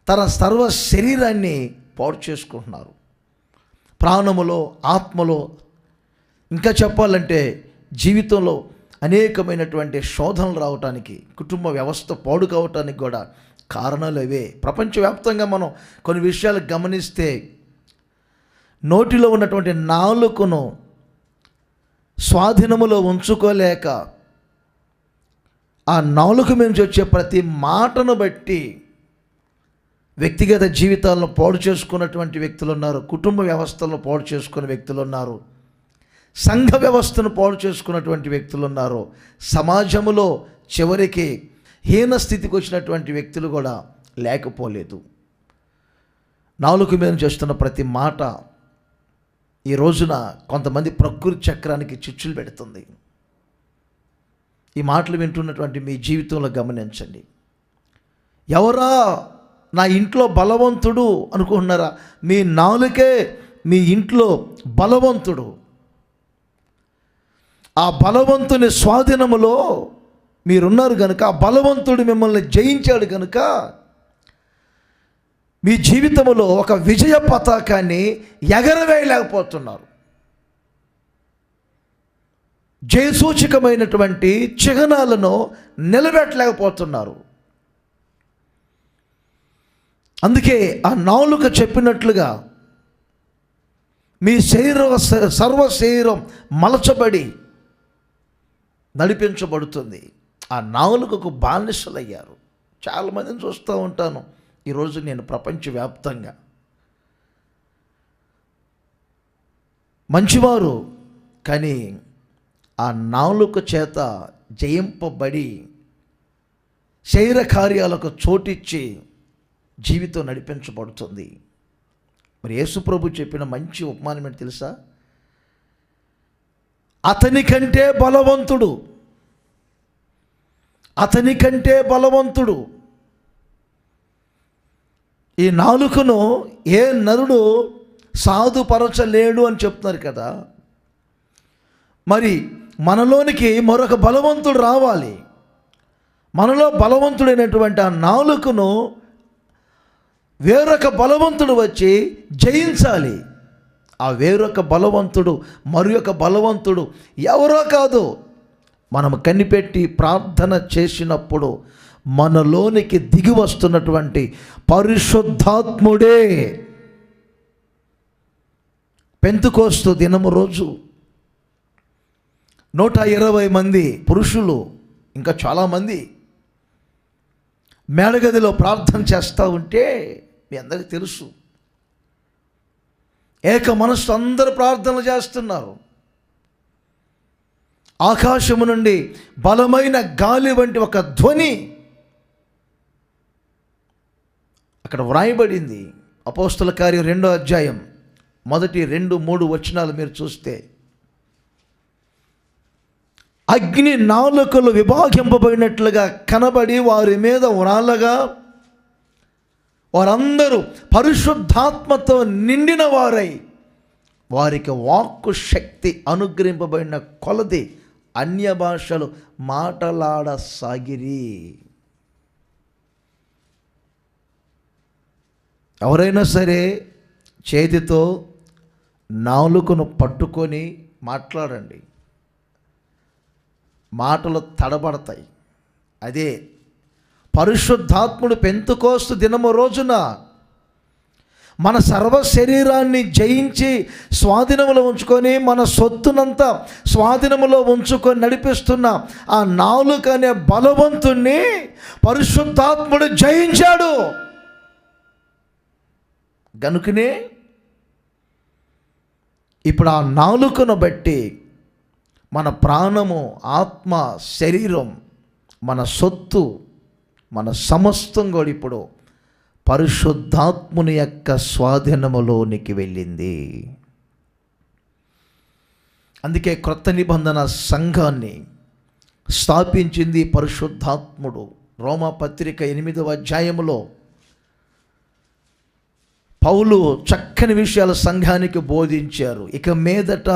తన సర్వ శరీరాన్ని పాడు చేసుకుంటున్నారు. ప్రాణములో, ఆత్మలో, ఇంకా చెప్పాలంటే జీవితంలో అనేకమైనటువంటి శోధనలు రావటానికి, కుటుంబ వ్యవస్థ పాడు కావటానికి కూడా కారణాలు అవే. ప్రపంచవ్యాప్తంగా మనం కొన్ని విషయాలు గమనిస్తే నోటిలో ఉన్నటువంటి నాలుకను స్వాధీనములో ఉంచుకోలేక ఆ నాలుక నుంచి వచ్చే ప్రతి మాటను బట్టి వ్యక్తిగత జీవితాలను పాడు చేసుకున్నటువంటి వ్యక్తులు ఉన్నారు. కుటుంబ వ్యవస్థలను పాడు చేసుకున్న వ్యక్తులు ఉన్నారు. సంఘ వ్యవస్థను పాడు చేసుకున్నటువంటి వ్యక్తులు ఉన్నారు. సమాజంలో చివరికి హీన స్థితికి వచ్చినటువంటి వ్యక్తులు కూడా లేకపోలేదు. నాలుక మీద చేస్తున్న ప్రతి మాట ఈ రోజున కొంతమంది ప్రకృతి చక్రానికి చిచ్చులు పెడుతుంది. ఈ మాటలు వింటున్నటువంటి మీ జీవితంలో గమనించండి. ఎవరా నా ఇంట్లో బలవంతుడు అనుకుంటున్నారా? మీ నాలుకే మీ ఇంట్లో బలవంతుడు. ఆ బలవంతుని స్వాధీనములో మీరున్నారు కనుక, ఆ బలవంతుడు మిమ్మల్ని జయించాడు కనుక మీ జీవితంలో ఒక విజయ పతాకాన్ని ఎగరవేయలేకపోతున్నారు. జయసూచకమైనటువంటి చిహ్నాలను నిలబెట్టలేకపోతున్నారు. అందుకే ఆ నాలుక చెప్పినట్లుగా మీ సర్వ శరీరం మలచబడి నడిపించబడుతుంది. ఆ నాలుకకు బానిసలయ్యారు. చాలామందిని చూస్తూ ఉంటాను ఈరోజు నేను ప్రపంచవ్యాప్తంగా. మంచివారు, కానీ ఆ నాలుక చేత జయింపబడి శరీర కార్యాలకు చోటిచ్చి జీవితం నడిపించబడుతుంది. మరి యేసుప్రభు చెప్పిన మంచి ఉపమానం ఏంటి తెలుసా? అతని కంటే బలవంతుడు, అతని కంటే బలవంతుడు. ఈ నాలుకను ఏ నరుడు సాధుపరచలేడు అని చెప్తున్నారు కదా. మరి మనలోనికి మరొక బలవంతుడు రావాలి. మనలో బలవంతుడైనటువంటి ఆ నాలుకను వేరొక బలవంతుడు వచ్చి జయించాలి. ఆ వేరొక బలవంతుడు మరి ఒక బలవంతుడు ఎవరో కాదు, మనం కనిపెట్టి ప్రార్థన చేసినప్పుడు మనలోనికి దిగి వస్తున్నటువంటి పరిశుద్ధాత్ముడే. పెంతెకోస్తు దినము రోజు 120 మంది పురుషులు ఇంకా చాలామంది మేడగదిలో ప్రార్థన చేస్తూ ఉంటే మీ అందరికీ తెలుసు, ఏక మనస్సు అందరూ ప్రార్థనలు చేస్తున్నారు. ఆకాశము నుండి బలమైన గాలి వంటి ఒక ధ్వని అక్కడ వ్రాయబడింది. అపోస్తల కార్యం 2వ అధ్యాయం 1, 2, 3 వచనాలు మీరు చూస్తే, అగ్ని నాలుకలు విభాగింపబడినట్లుగా కనబడి వారి మీద ఉరాలగా వారందరూ పరిశుద్ధాత్మతో నిండిన వారై వారికి వాక్కు శక్తి అనుగ్రహింపబడిన కొలది అన్య భాషలు మాటలాడసాగిరి. ఎవరైనా సరే చేతితో నాలుకను పట్టుకొని మాట్లాడండి, మాటలు తడబడతాయి. అదే పరిశుద్ధాత్ముడు పెంతెకోస్తు దినము రోజున మన సర్వ శరీరాన్ని జయించి స్వాధీనములో ఉంచుకొని మన సొత్తునంతా స్వాధీనములో ఉంచుకొని నడిపిస్తున్న ఆ నాలుక అనే బలవంతుణ్ణి పరిశుద్ధాత్ముడు జయించాడు. గనుకనే ఇప్పుడు ఆ నాలుకను బట్టి మన ప్రాణము, ఆత్మ, శరీరం, మన సొత్తు, మన సమస్తం కూడా ఇప్పుడు పరిశుద్ధాత్ముని యొక్క స్వాధీనములోనికి వెళ్ళింది. అందుకే క్రొత్త నిబంధన సంఘాన్ని స్థాపించింది పరిశుద్ధాత్ముడు. రోమాపత్రిక 8వ అధ్యాయములో పౌలు చక్కని విషయాలు సంఘానికి బోధించారు. ఇక మీదట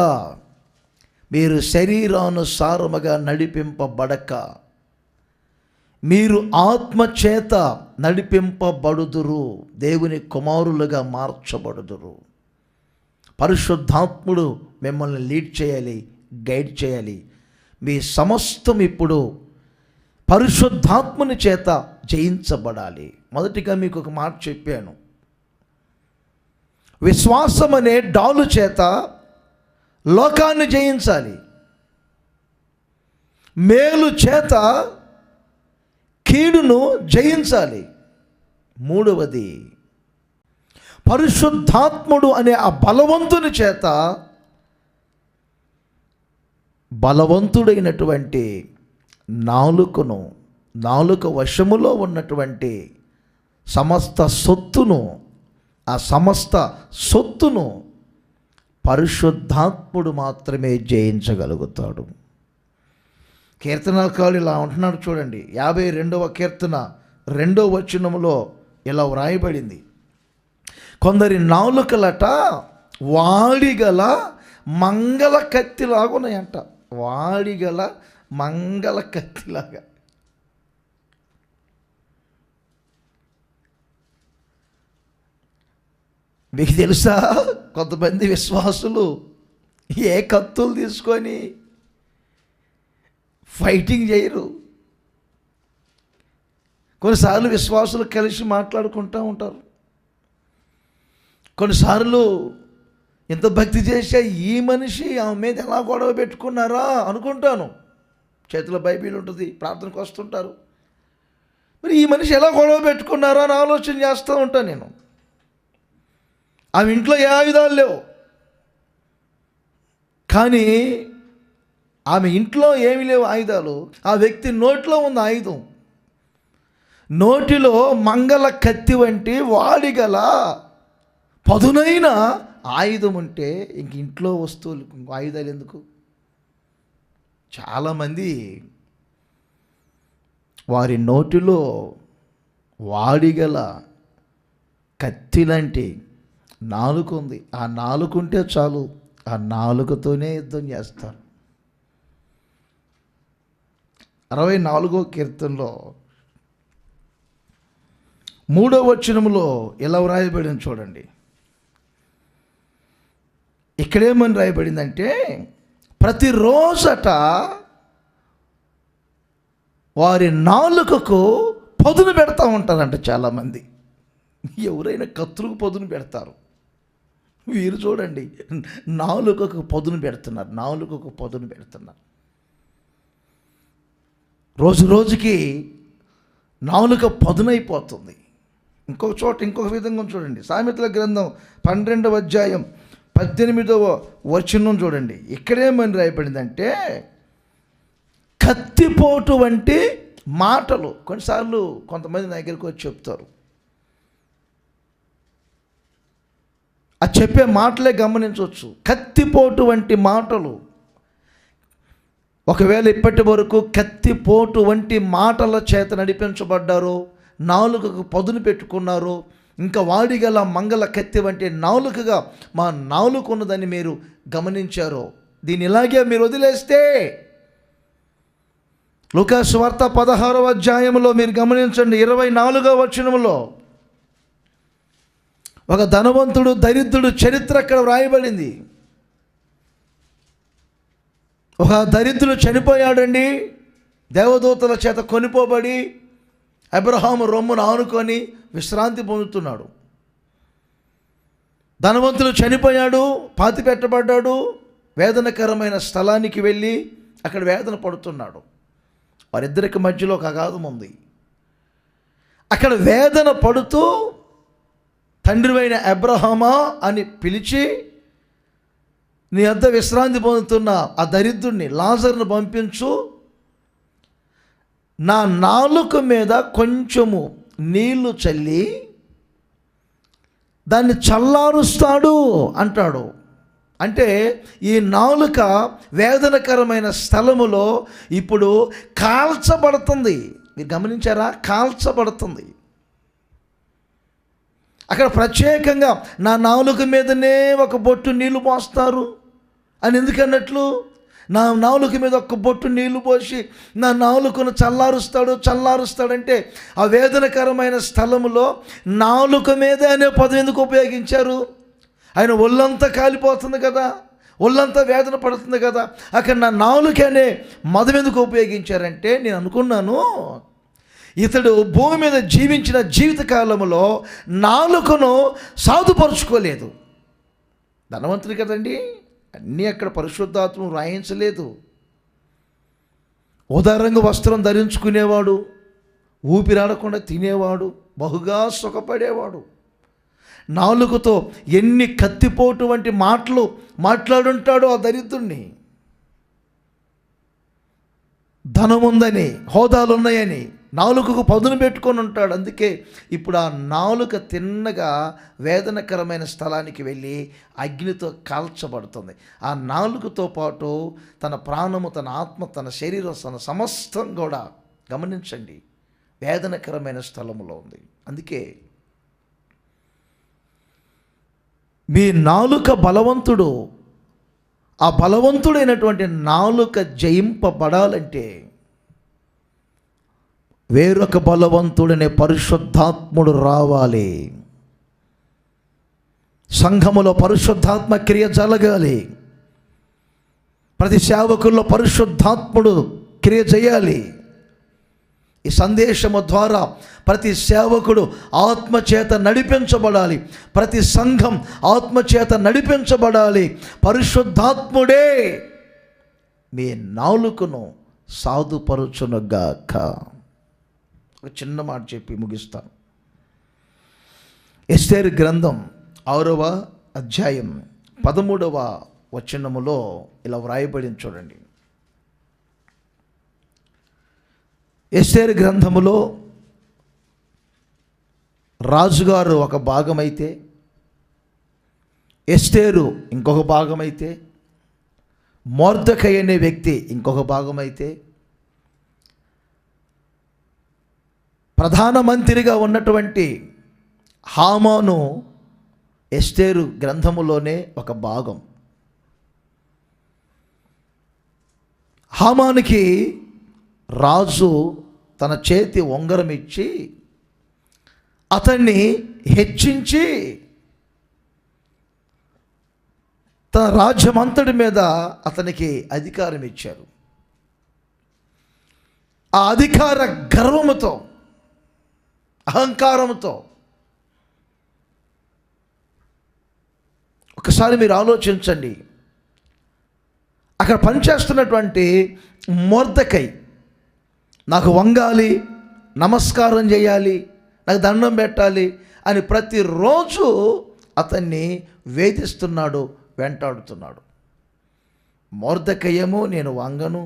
మీరు శరీరానుసారముగా నడిపింపబడక మీరు ఆత్మ చేత నడిపింపబడుదురు, దేవుని కుమారులుగా మార్చబడుదురు. పరిశుద్ధాత్ముడు మిమ్మల్ని లీడ్ చేయాలి, గైడ్ చేయాలి. మీ సమస్తం ఇప్పుడు పరిశుద్ధాత్ముని చేత జయించబడాలి. మొదటిగా మీకు ఒక మాట చెప్పాను, విశ్వాసం అనే డాలు చేత లోకాన్ని జయించాలి, మేలు చేత కీడును జయించాలి. మూడవది పరిశుద్ధాత్ముడు అనే ఆ బలవంతుని చేత బలవంతుడైనటువంటి నాలుక వశములో ఉన్నటువంటి సమస్త సొత్తును, ఆ సమస్త సొత్తును పరిశుద్ధాత్ముడు మాత్రమే జయించగలుగుతాడు. కీర్తనకారుడు ఇలా ఉంటున్నాడు చూడండి, 52వ కీర్తన 2వ వచనములో ఇలా వ్రాయబడింది, కొందరి నాలుకలట వాడిగల మంగళ కత్తిలాగా ఉన్నాయంట. వాడిగల మంగళ కత్తిలాగా. మీకు తెలుసా, కొంతమంది విశ్వాసులు ఏ కత్తులు తీసుకొని ఫైటింగ్ చేయరు. కొన్నిసార్లు విశ్వాసులు కలిసి మాట్లాడుకుంటూ ఉంటారు. కొన్నిసార్లు ఎంత భక్తి చేసా ఈ మనిషి ఆమె మీద ఎలా గొడవ పెట్టుకున్నారా అనుకుంటాను. చేతిలో బైబిల్ ఉంటుంది, ప్రార్థనకు వస్తుంటారు. మరి ఈ మనిషి ఎలా గొడవ పెట్టుకున్నారా అని ఆలోచన చేస్తూ ఉంటాను నేను. ఆమె ఇంట్లో ఏ ఆయుధాలు లేవు, కానీ ఆమె ఇంట్లో ఏమి లేవు ఆయుధాలు. ఆ వ్యక్తి నోట్లో ఉన్న ఆయుధం, నోటిలో మంగళ కత్తి వంటి వాడిగల పదునైన ఆయుధం ఉంటే ఇంక ఇంట్లో వస్తువులు ఆయుధాలు ఎందుకు? చాలామంది వారి నోటిలో వాడిగల కత్తి లాంటి నాలుక ఉంది. ఆ నాలుక ఉంటే చాలు, ఆ నాలుకతోనే యుద్ధం చేస్తారు. 64వ కీర్తనలో 3వ వచనములో ఎలా వ్రాయబడింది చూడండి. ఇక్కడేమని రాయబడిందంటే, ప్రతిరోజట వారి నాలుకకు పదును పెడతా ఉంటారంట చాలామంది. ఎవరైనా కత్తులకు పదును పెడతారు, వీరు చూడండి నాలుకకు పదును పెడుతున్నారు. రోజు రోజుకి నాలుక పదునైపోతుంది. ఇంకొక చోట ఇంకొక విధంగా చూడండి. సామెతల గ్రంథం 12వ అధ్యాయం 18వ వచనం చూడండి. ఇక్కడేమని రాయబడిందంటే, కత్తిపోటు వంటి మాటలు. కొన్నిసార్లు కొంతమంది నా దగ్గరికి వచ్చి చెప్తారు, ఆ చెప్పే మాటలే గమనించవచ్చు. కత్తిపోటు వంటి మాటలు. ఒకవేళ ఇప్పటి వరకు కత్తిపోటు వంటి మాటల చేత నడిపించబడ్డారో, నాలుకకు పదును పెట్టుకున్నారో, ఇంకా వాడిగల మంగళ కత్తి వంటి నాలుకగా మా నాలుక ఉన్నదని మీరు గమనించారో, దీన్ని ఇలాగే మీరు వదిలేస్తే, లూకా సువార్త 16వ అధ్యాయంలో మీరు గమనించండి, 24వ వచనంలో ఒక ధనవంతుడు దరిద్రుడు చరిత్ర అక్కడ వ్రాయబడింది. ఒక దరిద్రుడు చనిపోయాడండి, దేవదూతల చేత కొనిపోబడి అబ్రహాము రొమ్మును ఆనుకొని విశ్రాంతి పొందుతున్నాడు. ధనవంతుడు చనిపోయాడు, పాతి పెట్టబడ్డాడు, వేదనకరమైన స్థలానికి వెళ్ళి అక్కడ వేదన పడుతున్నాడు. వారిద్దరికి మధ్యలో ఒక అగాధం ఉంది. అక్కడ వేదన పడుతూ తండ్రివైన అబ్రహామా అని పిలిచి, నీ వద్ద విశ్రాంతి పొందుతున్న ఆ దరిద్రుడిని లాజరును పంపించు, నా నాలుక మీద కొంచెము నీళ్లు చల్లి దాన్ని చల్లారుస్తాడు అంటాడు. అంటే ఈ నాలుక వేదనకరమైన స్థలములో ఇప్పుడు కాల్చబడుతుంది. మీరు గమనించారా? కాల్చబడుతుంది. అక్కడ ప్రత్యేకంగా నా నాలుక మీదనే ఒక బొట్టు నీళ్లు పోస్తారు అని ఎందుకన్నట్లు, నా నాలుక మీద ఒక బొట్టు నీళ్లు పోసి నా నాలుకను చల్లారుస్తాడంటే ఆ వేదనకరమైన స్థలములో నాలుక మీద అనే పదం ఎందుకు ఉపయోగించారు? ఆయన ఒళ్ళంతా కాలిపోతుంది కదా, ఒళ్ళంతా వేదన పడుతుంది కదా, అక్కడ నా నాలుక అనే మదం ఎందుకు ఉపయోగించారంటే, నేను అనుకున్నాను ఇతడు భూమి మీద జీవించిన జీవితకాలంలో నాలుకను సాధుపరుచుకోలేదు. ధనవంతుడు కదండి, అన్నీ అక్కడ పరిశుద్ధాత్మ రాయించలేదు. ఉదారంగా వస్త్రం ధరించుకునేవాడు, ఊపిరాడకుండా తినేవాడు, బహుగా సుఖపడేవాడు. నాలుకతో ఎన్ని కత్తిపోటు వంటి మాటలు మాట్లాడుంటాడో ఆ దరిద్రుణ్ణి. ధనముందని, హోదాలున్నాయని నాలుకకు పదును పెట్టుకొని ఉంటాడు. అందుకే ఇప్పుడు ఆ నాలుక తిన్నగా వేదనకరమైన స్థలానికి వెళ్ళి అగ్నితో కాల్చబడుతుంది. ఆ నాలుకతో పాటు తన ప్రాణము, తన ఆత్మ, తన శరీరం, తన సమస్తం కూడా గమనించండి వేదనకరమైన స్థలములో ఉంది. అందుకే మీ నాలుక బలవంతుడు, ఆ బలవంతుడైనటువంటి నాలుక జయింపబడాలంటే వేరొక బలవంతుడనే పరిశుద్ధాత్ముడు రావాలి. సంఘములో పరిశుద్ధాత్మ క్రియ జరగాలి. ప్రతి సేవకుల్లో పరిశుద్ధాత్ముడు క్రియ చేయాలి. ఈ సందేశము ద్వారా ప్రతి సేవకుడు ఆత్మచేత నడిపించబడాలి. ప్రతి సంఘం ఆత్మచేత నడిపించబడాలి. పరిశుద్ధాత్ముడే మీ నాలుకను సాధుపరుచునుగాక. ఒక చిన్న మాట చెప్పి ముగిస్తాను. ఎస్తేరు గ్రంథం 6వ అధ్యాయం 13వ వచనములో ఇలా వ్రాయబడింది చూడండి. ఎస్తేరు గ్రంథములో రాజుగారు ఒక భాగమైతే, ఎస్తేరు ఇంకొక భాగమైతే, మొర్దెకై అనే వ్యక్తి ఇంకొక భాగమైతే, ప్రధానమంత్రిగా ఉన్నటువంటి హామాను ఎస్తేరు గ్రంథములోనే ఒక భాగం. హామానికి రాజు తన చేతి ఉంగరం ఇచ్చి అతన్ని హెచ్చించి తన రాజ్యమంతటి మీద అతనికి అధికారం ఇచ్చారు. ఆ అధికార గర్వముతో, అహంకారంతో ఒకసారి మీరు ఆలోచించండి. అక్కడ పనిచేస్తున్నటువంటి మొర్దెకై నాకు వంగాలి, నమస్కారం చేయాలి, నాకు దండం పెట్టాలి అని ప్రతిరోజు అతన్ని వేధిస్తున్నాడు, వెంటాడుతున్నాడు. మొర్దెకై ఏమో నేను వంగను,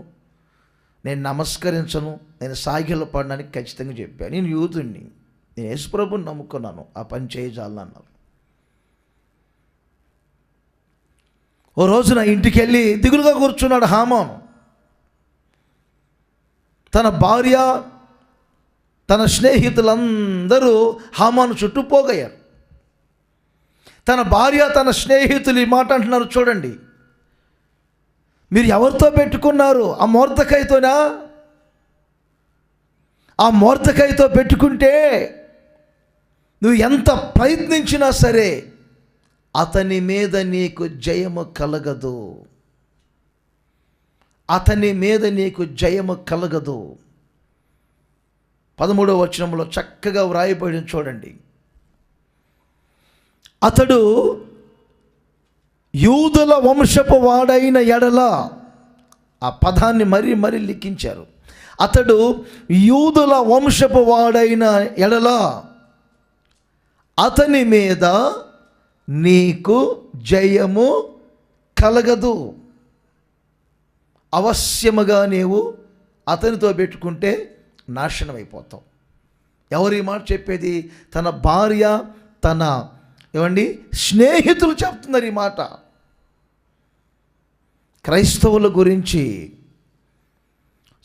నేను నమస్కరించను, నేను సాగిలపడడానికి ఖచ్చితంగా చెప్పాను. నేను యూదుణ్ణి, నేను యేసుప్రభుని నమ్ముకున్నాను, ఆ పని చేయజాలన్నారు. ఓ రోజున ఇంటికి వెళ్ళి దిగులుగా కూర్చున్నాడు హామాను. తన భార్య, తన స్నేహితులందరూ హామాను చుట్టూ పోగయ్యారు. తన భార్య, తన స్నేహితులు ఈ మాట అంటున్నారు, చూడండి, మీరు ఎవరితో పెట్టుకున్నారు? ఆ మొర్దెకైతోనా? ఆ మొర్దెకైతో పెట్టుకుంటే నువ్వు ఎంత ప్రయత్నించినా సరే అతని మీద నీకు జయము కలగదు, అతని మీద నీకు జయము కలగదు. 13వ వచనంలో చక్కగా వ్రాయబడి చూడండి. అతడు యూదుల వంశపు వాడైన ఎడల, ఆ పదాన్ని మరీ లిఖించారు. అతడు యూదుల వంశపు వాడైన ఎడల అతని మీద నీకు జయము కలగదు. అవశ్యముగా నీవు అతనితో పెట్టుకుంటే నాశనం అయిపోతావు. ఎవరి మాట చెప్పేది? తన భార్య, తన స్నేహితులు చెప్తున్నారు ఈ మాట. క్రైస్తవుల గురించి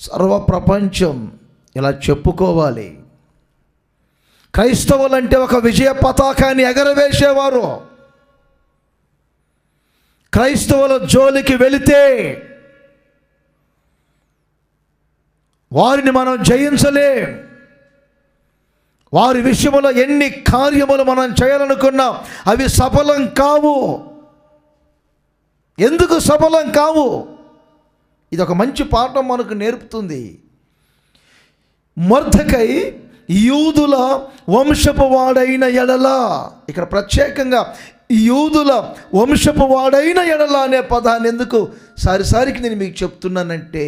సర్వ ప్రపంచం ఇలా చెప్పుకోవాలి. క్రైస్తవులంటే ఒక విజయ పతాకాన్ని ఎగరవేసేవారు. క్రైస్తవుల జోలికి వెళితే వారిని మనం జయించలేం. వారి విషయంలో ఎన్ని కార్యములు మనం చేయాలనుకున్నా అవి సఫలం కావు. ఎందుకు సఫలం కావు? ఇది ఒక మంచి పాఠం మనకు నేర్పుతుంది. మొర్దెకై యూదుల వంశపు వాడైన ఎడల, ఇక్కడ ప్రత్యేకంగా యూదుల వంశపు వాడైన ఎడల అనే పదాన్ని ఎందుకు సారికి నేను మీకు చెప్తున్నానంటే,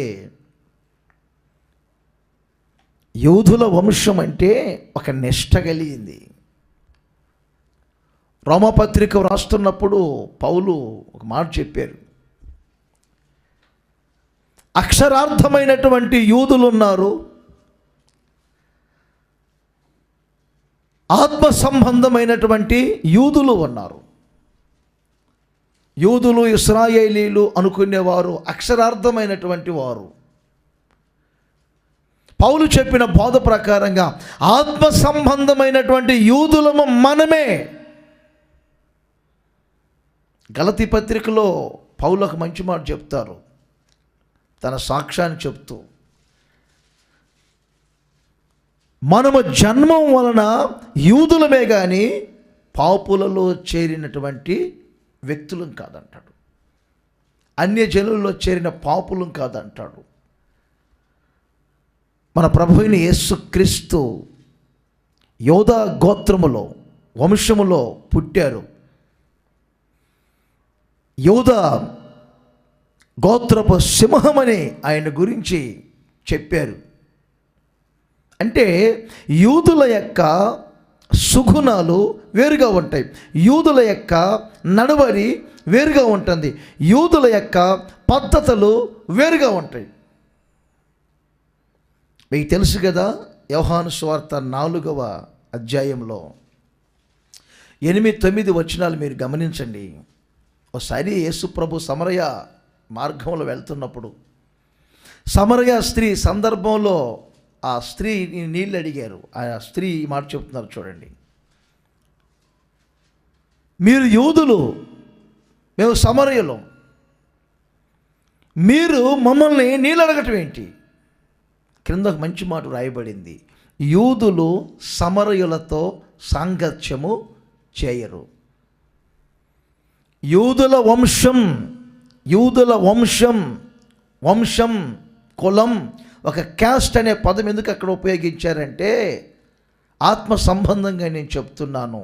యూదుల వంశం అంటే ఒక నిష్ఠ కలిగింది. రోమపత్రిక వ్రాస్తున్నప్పుడు పౌలు ఒక మాట చెప్పారు. అక్షరార్థమైనటువంటి యూదులు ఉన్నారు, ఆత్మ సంబంధమైనటువంటి యూదులు ఉన్నారు. యూదులు, ఇశ్రాయేలీలు అనుకునేవారు అక్షరార్థమైనటువంటి వారు. పౌలు చెప్పిన బోధ ప్రకారంగా ఆత్మ సంబంధమైనటువంటి యూదులము మనమే. గలతీ పత్రికలో పౌలు ఒక మంచి మాట చెప్తారు, తన సాక్ష్యాన్ని చెప్తూ, మనము జన్మం వలన యూదులమే కానీ పాపులలో చేరినటువంటి వ్యక్తులం కాదంటాడు. అన్యజనులలో చేరిన పాపులం కాదంటాడు. మన ప్రభువైన యేసుక్రీస్తు యోధా గోత్రములో, వంశములో పుట్టారు. యోధా గోత్రపు సింహమని ఆయన గురించి చెప్పారు. అంటే యూదుల యొక్క సుగుణాలు వేరుగా ఉంటాయి, యూదుల యొక్క నడవడి వేరుగా ఉంటుంది, యూదుల యొక్క పద్ధతులు వేరుగా ఉంటాయి. మీకు తెలుసు కదా, యోహాను సువార్త 4వ అధ్యాయంలో 8-9 వచనాలు మీరు గమనించండి. ఒకసారి యేసుప్రభు సమరయ మార్గంలో వెళ్తున్నప్పుడు సమరయ స్త్రీ సందర్భంలో ఆ స్త్రీ నీళ్ళు అడిగారు. ఆ స్త్రీ ఈ మాట చెప్తున్నారు చూడండి, మీరు యూదులు, మేము సమరయులం, మీరు మమ్మల్ని నీళ్ళు అడగటం ఏంటి? క్రింద ఒక మంచి మాట రాయబడింది, యూదులు సమరయులతో సాంగత్యము చేయరు. యూదుల వంశం కులం, ఒక క్యాస్ట్ అనే పదం ఎందుకు అక్కడ ఉపయోగించారంటే, ఆత్మ సంబంధంగా నేను చెప్తున్నాను,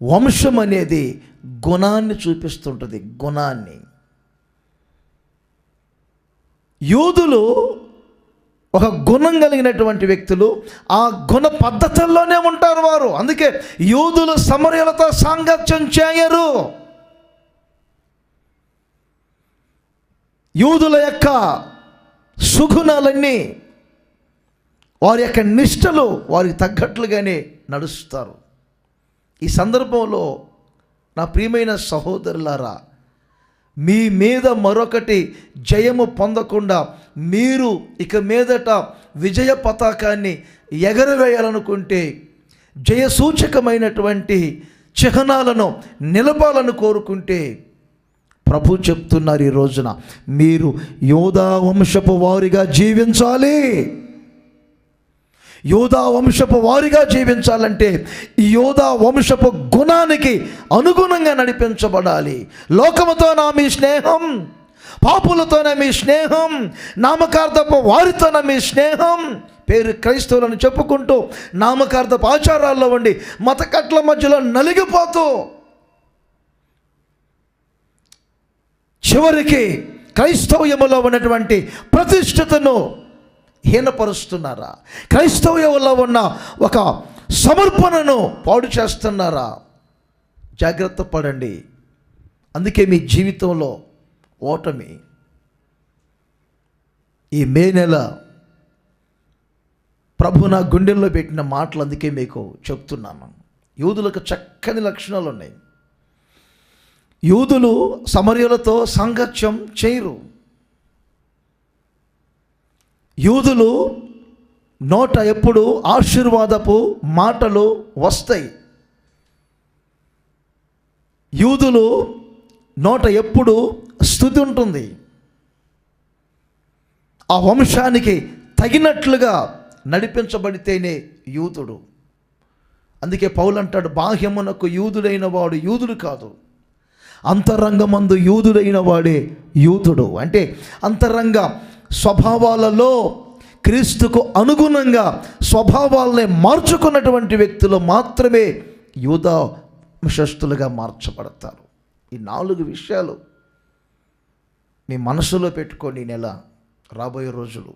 వంశం అనేది గుణాన్ని చూపిస్తుంటుంది, గుణాన్ని. యూదులు ఒక గుణం కలిగినటువంటి వ్యక్తులు, ఆ గుణ పద్ధతుల్లోనే ఉంటారు వారు. అందుకే యూదులు సమరయులతో సాంగత్యం చేయరు. యూదుల యొక్క సుగుణాలన్నీ, వారి యొక్క నిష్టలు వారికి తగ్గట్లుగానే నడుస్తారు. ఈ సందర్భంలో నా ప్రియమైన సహోదరులారా, మీ మీద మరొకటి జయము పొందకుండా మీరు ఇక మీదట విజయ పతాకాన్ని ఎగరవేయాలనుకుంటే, జయసూచకమైనటువంటి చిహ్నాలను నిలపాలని కోరుకుంటే, ప్రభు చెప్తున్నారు ఈ రోజున, మీరు యోధా వంశపు వారిగా జీవించాలి. యోధా వంశపు వారిగా జీవించాలంటే ఈ యోధా వంశపు గుణానికి అనుగుణంగా నడిపించబడాలి. లోకముతోనా మీ స్నేహం, పాపులతోనే మీ స్నేహం, నామకార్థపు వారితోనే మీ స్నేహం. పేరు క్రైస్తవులను చెప్పుకుంటూ నామకార్థపు ఆచారాల్లో ఉండి మత కట్ల మధ్యలో నలిగిపోతూ చివరికి క్రైస్తవ్యములో ఉన్నటువంటి ప్రతిష్టతను హీనపరుస్తున్నారా? క్రైస్తవ్యంలో ఉన్న ఒక సమర్పణను పాడు చేస్తున్నారా? జాగ్రత్త పడండి. అందుకే మీ జీవితంలో ఓటమి. ఈ మే నెల ప్రభు నా గుండెల్లో పెట్టిన మాటలు అందుకే మీకు చెప్తున్నాను. యూదులకు చక్కని లక్షణాలు ఉన్నాయి. యూదులు సమరయులతో సాంగత్యం చేయరు. యూదులు నోట ఎప్పుడు ఆశీర్వాదపు మాటలు వస్తాయి. యూదులు నోట ఎప్పుడు స్తుతి ఉంటుంది. ఆ వంశానికి తగినట్లుగా నడిపించబడితేనే యూదుడు. అందుకే పౌలు అంటాడు, బాహ్యమునకు యూదుడైన వాడు యూదుడు కాదు, అంతరంగమందు యూదుడైన వాడే యూదుడు. అంటే అంతరంగ స్వభావాలలో క్రీస్తుకు అనుగుణంగా స్వభావాలనే మార్చుకున్నటువంటి వ్యక్తులు మాత్రమే యూదా వంశస్థులుగా మార్చబడతారు. ఈ 4 విషయాలు మీ మనసులో పెట్టుకొని ఈ నెల రాబోయే రోజులు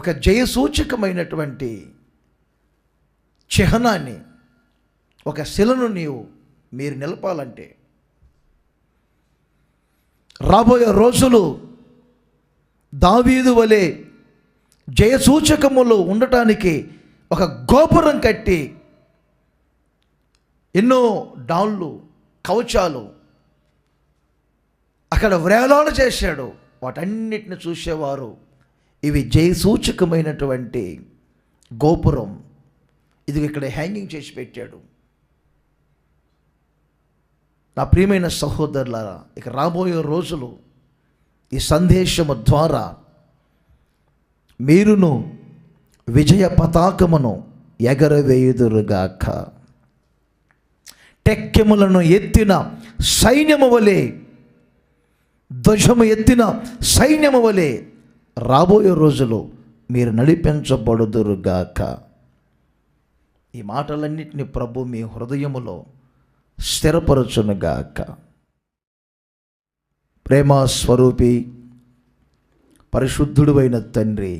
ఒక జయసూచకమైనటువంటి చిహ్నాన్ని, ఒక శిలను మీరు నిలపాలంటే, రాబోయే రోజులు దావీదు వలె జయసూచకములు ఉండటానికి ఒక గోపురం కట్టి ఎన్నో డాళ్ళు, కవచాలు అక్కడ వ్రేలాడ చేశాడు. వాటన్నిటిని చూసేవారు ఇవి జయసూచకమైనటువంటి గోపురం, ఇది ఇక్కడ హ్యాంగింగ్ చేసి పెట్టాడు. నా ప్రియమైన సహోదరులారా, ఇక రాబోయే రోజులు ఈ సందేశము ద్వారా మీరును విజయ పతాకమును ఎగరవేయుదురుగాక. టెక్కెములను ఎత్తిన సైన్యము వలె, ధ్వజము ఎత్తిన సైన్యము వలె రాబోయే రోజులు మీరు నడిపించబడుదురుగాక. ఈ మాటలన్నింటినీ ప్రభు మీ హృదయములో స్థిరపరచునుగాక. ప్రేమ స్వరూపి పరిశుద్ధుడు అయిన తండ్రి,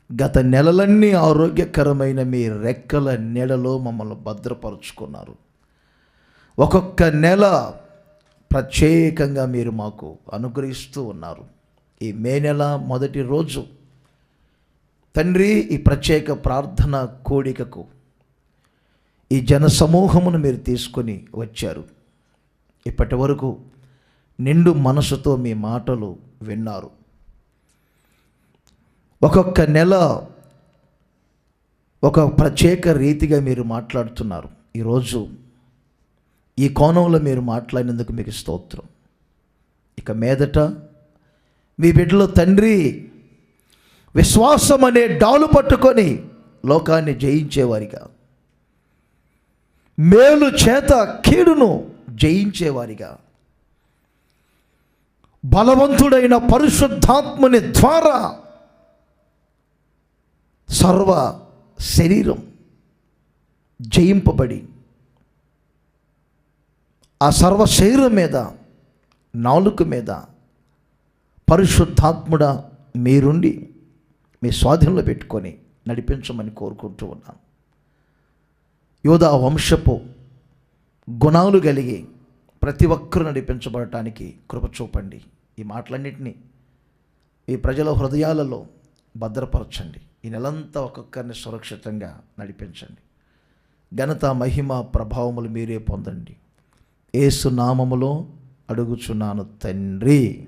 గత నెలలన్నీ ఆరోగ్యకరమైన మీ రెక్కల నీడలో మమ్మల్ని భద్రపరుచుకున్నారు. ఒక్కొక్క నెల ప్రత్యేకంగా మీరు మాకు అనుగ్రహిస్తూ ఉన్నారు. ఈ మే నెల మొదటి రోజు తండ్రి, ఈ ప్రత్యేక ప్రార్థన కోడికకు ఈ జన సమూహమును మీరు తీసుకొని వచ్చారు. ఇప్పటి వరకు నిండు మనసుతో మీ మాటలు విన్నారు. ఒక్కొక్క నెల ఒక ప్రత్యేక రీతిగా మీరు మాట్లాడుతున్నారు. ఈరోజు ఈ కోణంలో మీరు మాట్లాడినందుకు మీకు స్తోత్రం. ఇక మీదట మీ బిడ్డలో తండ్రి విశ్వాసం అనే డాలు పట్టుకొని లోకాన్ని జయించేవారిగా, మేలు చేత కీడును జయించేవారిగా, బలవంతుడైన పరిశుద్ధాత్ముని ద్వారా సర్వ శరీరం జయింపబడి ఆ సర్వ శరీరం మీద, నాలుక మీద పరిశుద్ధాత్ముడా మీరుండి మీ స్వాధీనంలో పెట్టుకొని నడిపించమని కోరుకుంటూ ఉన్నాను. యోధా వంశపు గుణాలు కలిగి ప్రతి ఒక్కరూ నడిపించబడటానికి కృప చూపండి. ఈ మాటలన్నింటినీ ఈ ప్రజల హృదయాలలో భద్రపరచండి. ఈ నెలంతా ఒక్కొక్కరిని సురక్షితంగా నడిపించండి. ఘనత, మహిమ, ప్రభావములు మీరే పొందండి. యేసు నామములో అడుగుచున్నాను తండ్రి.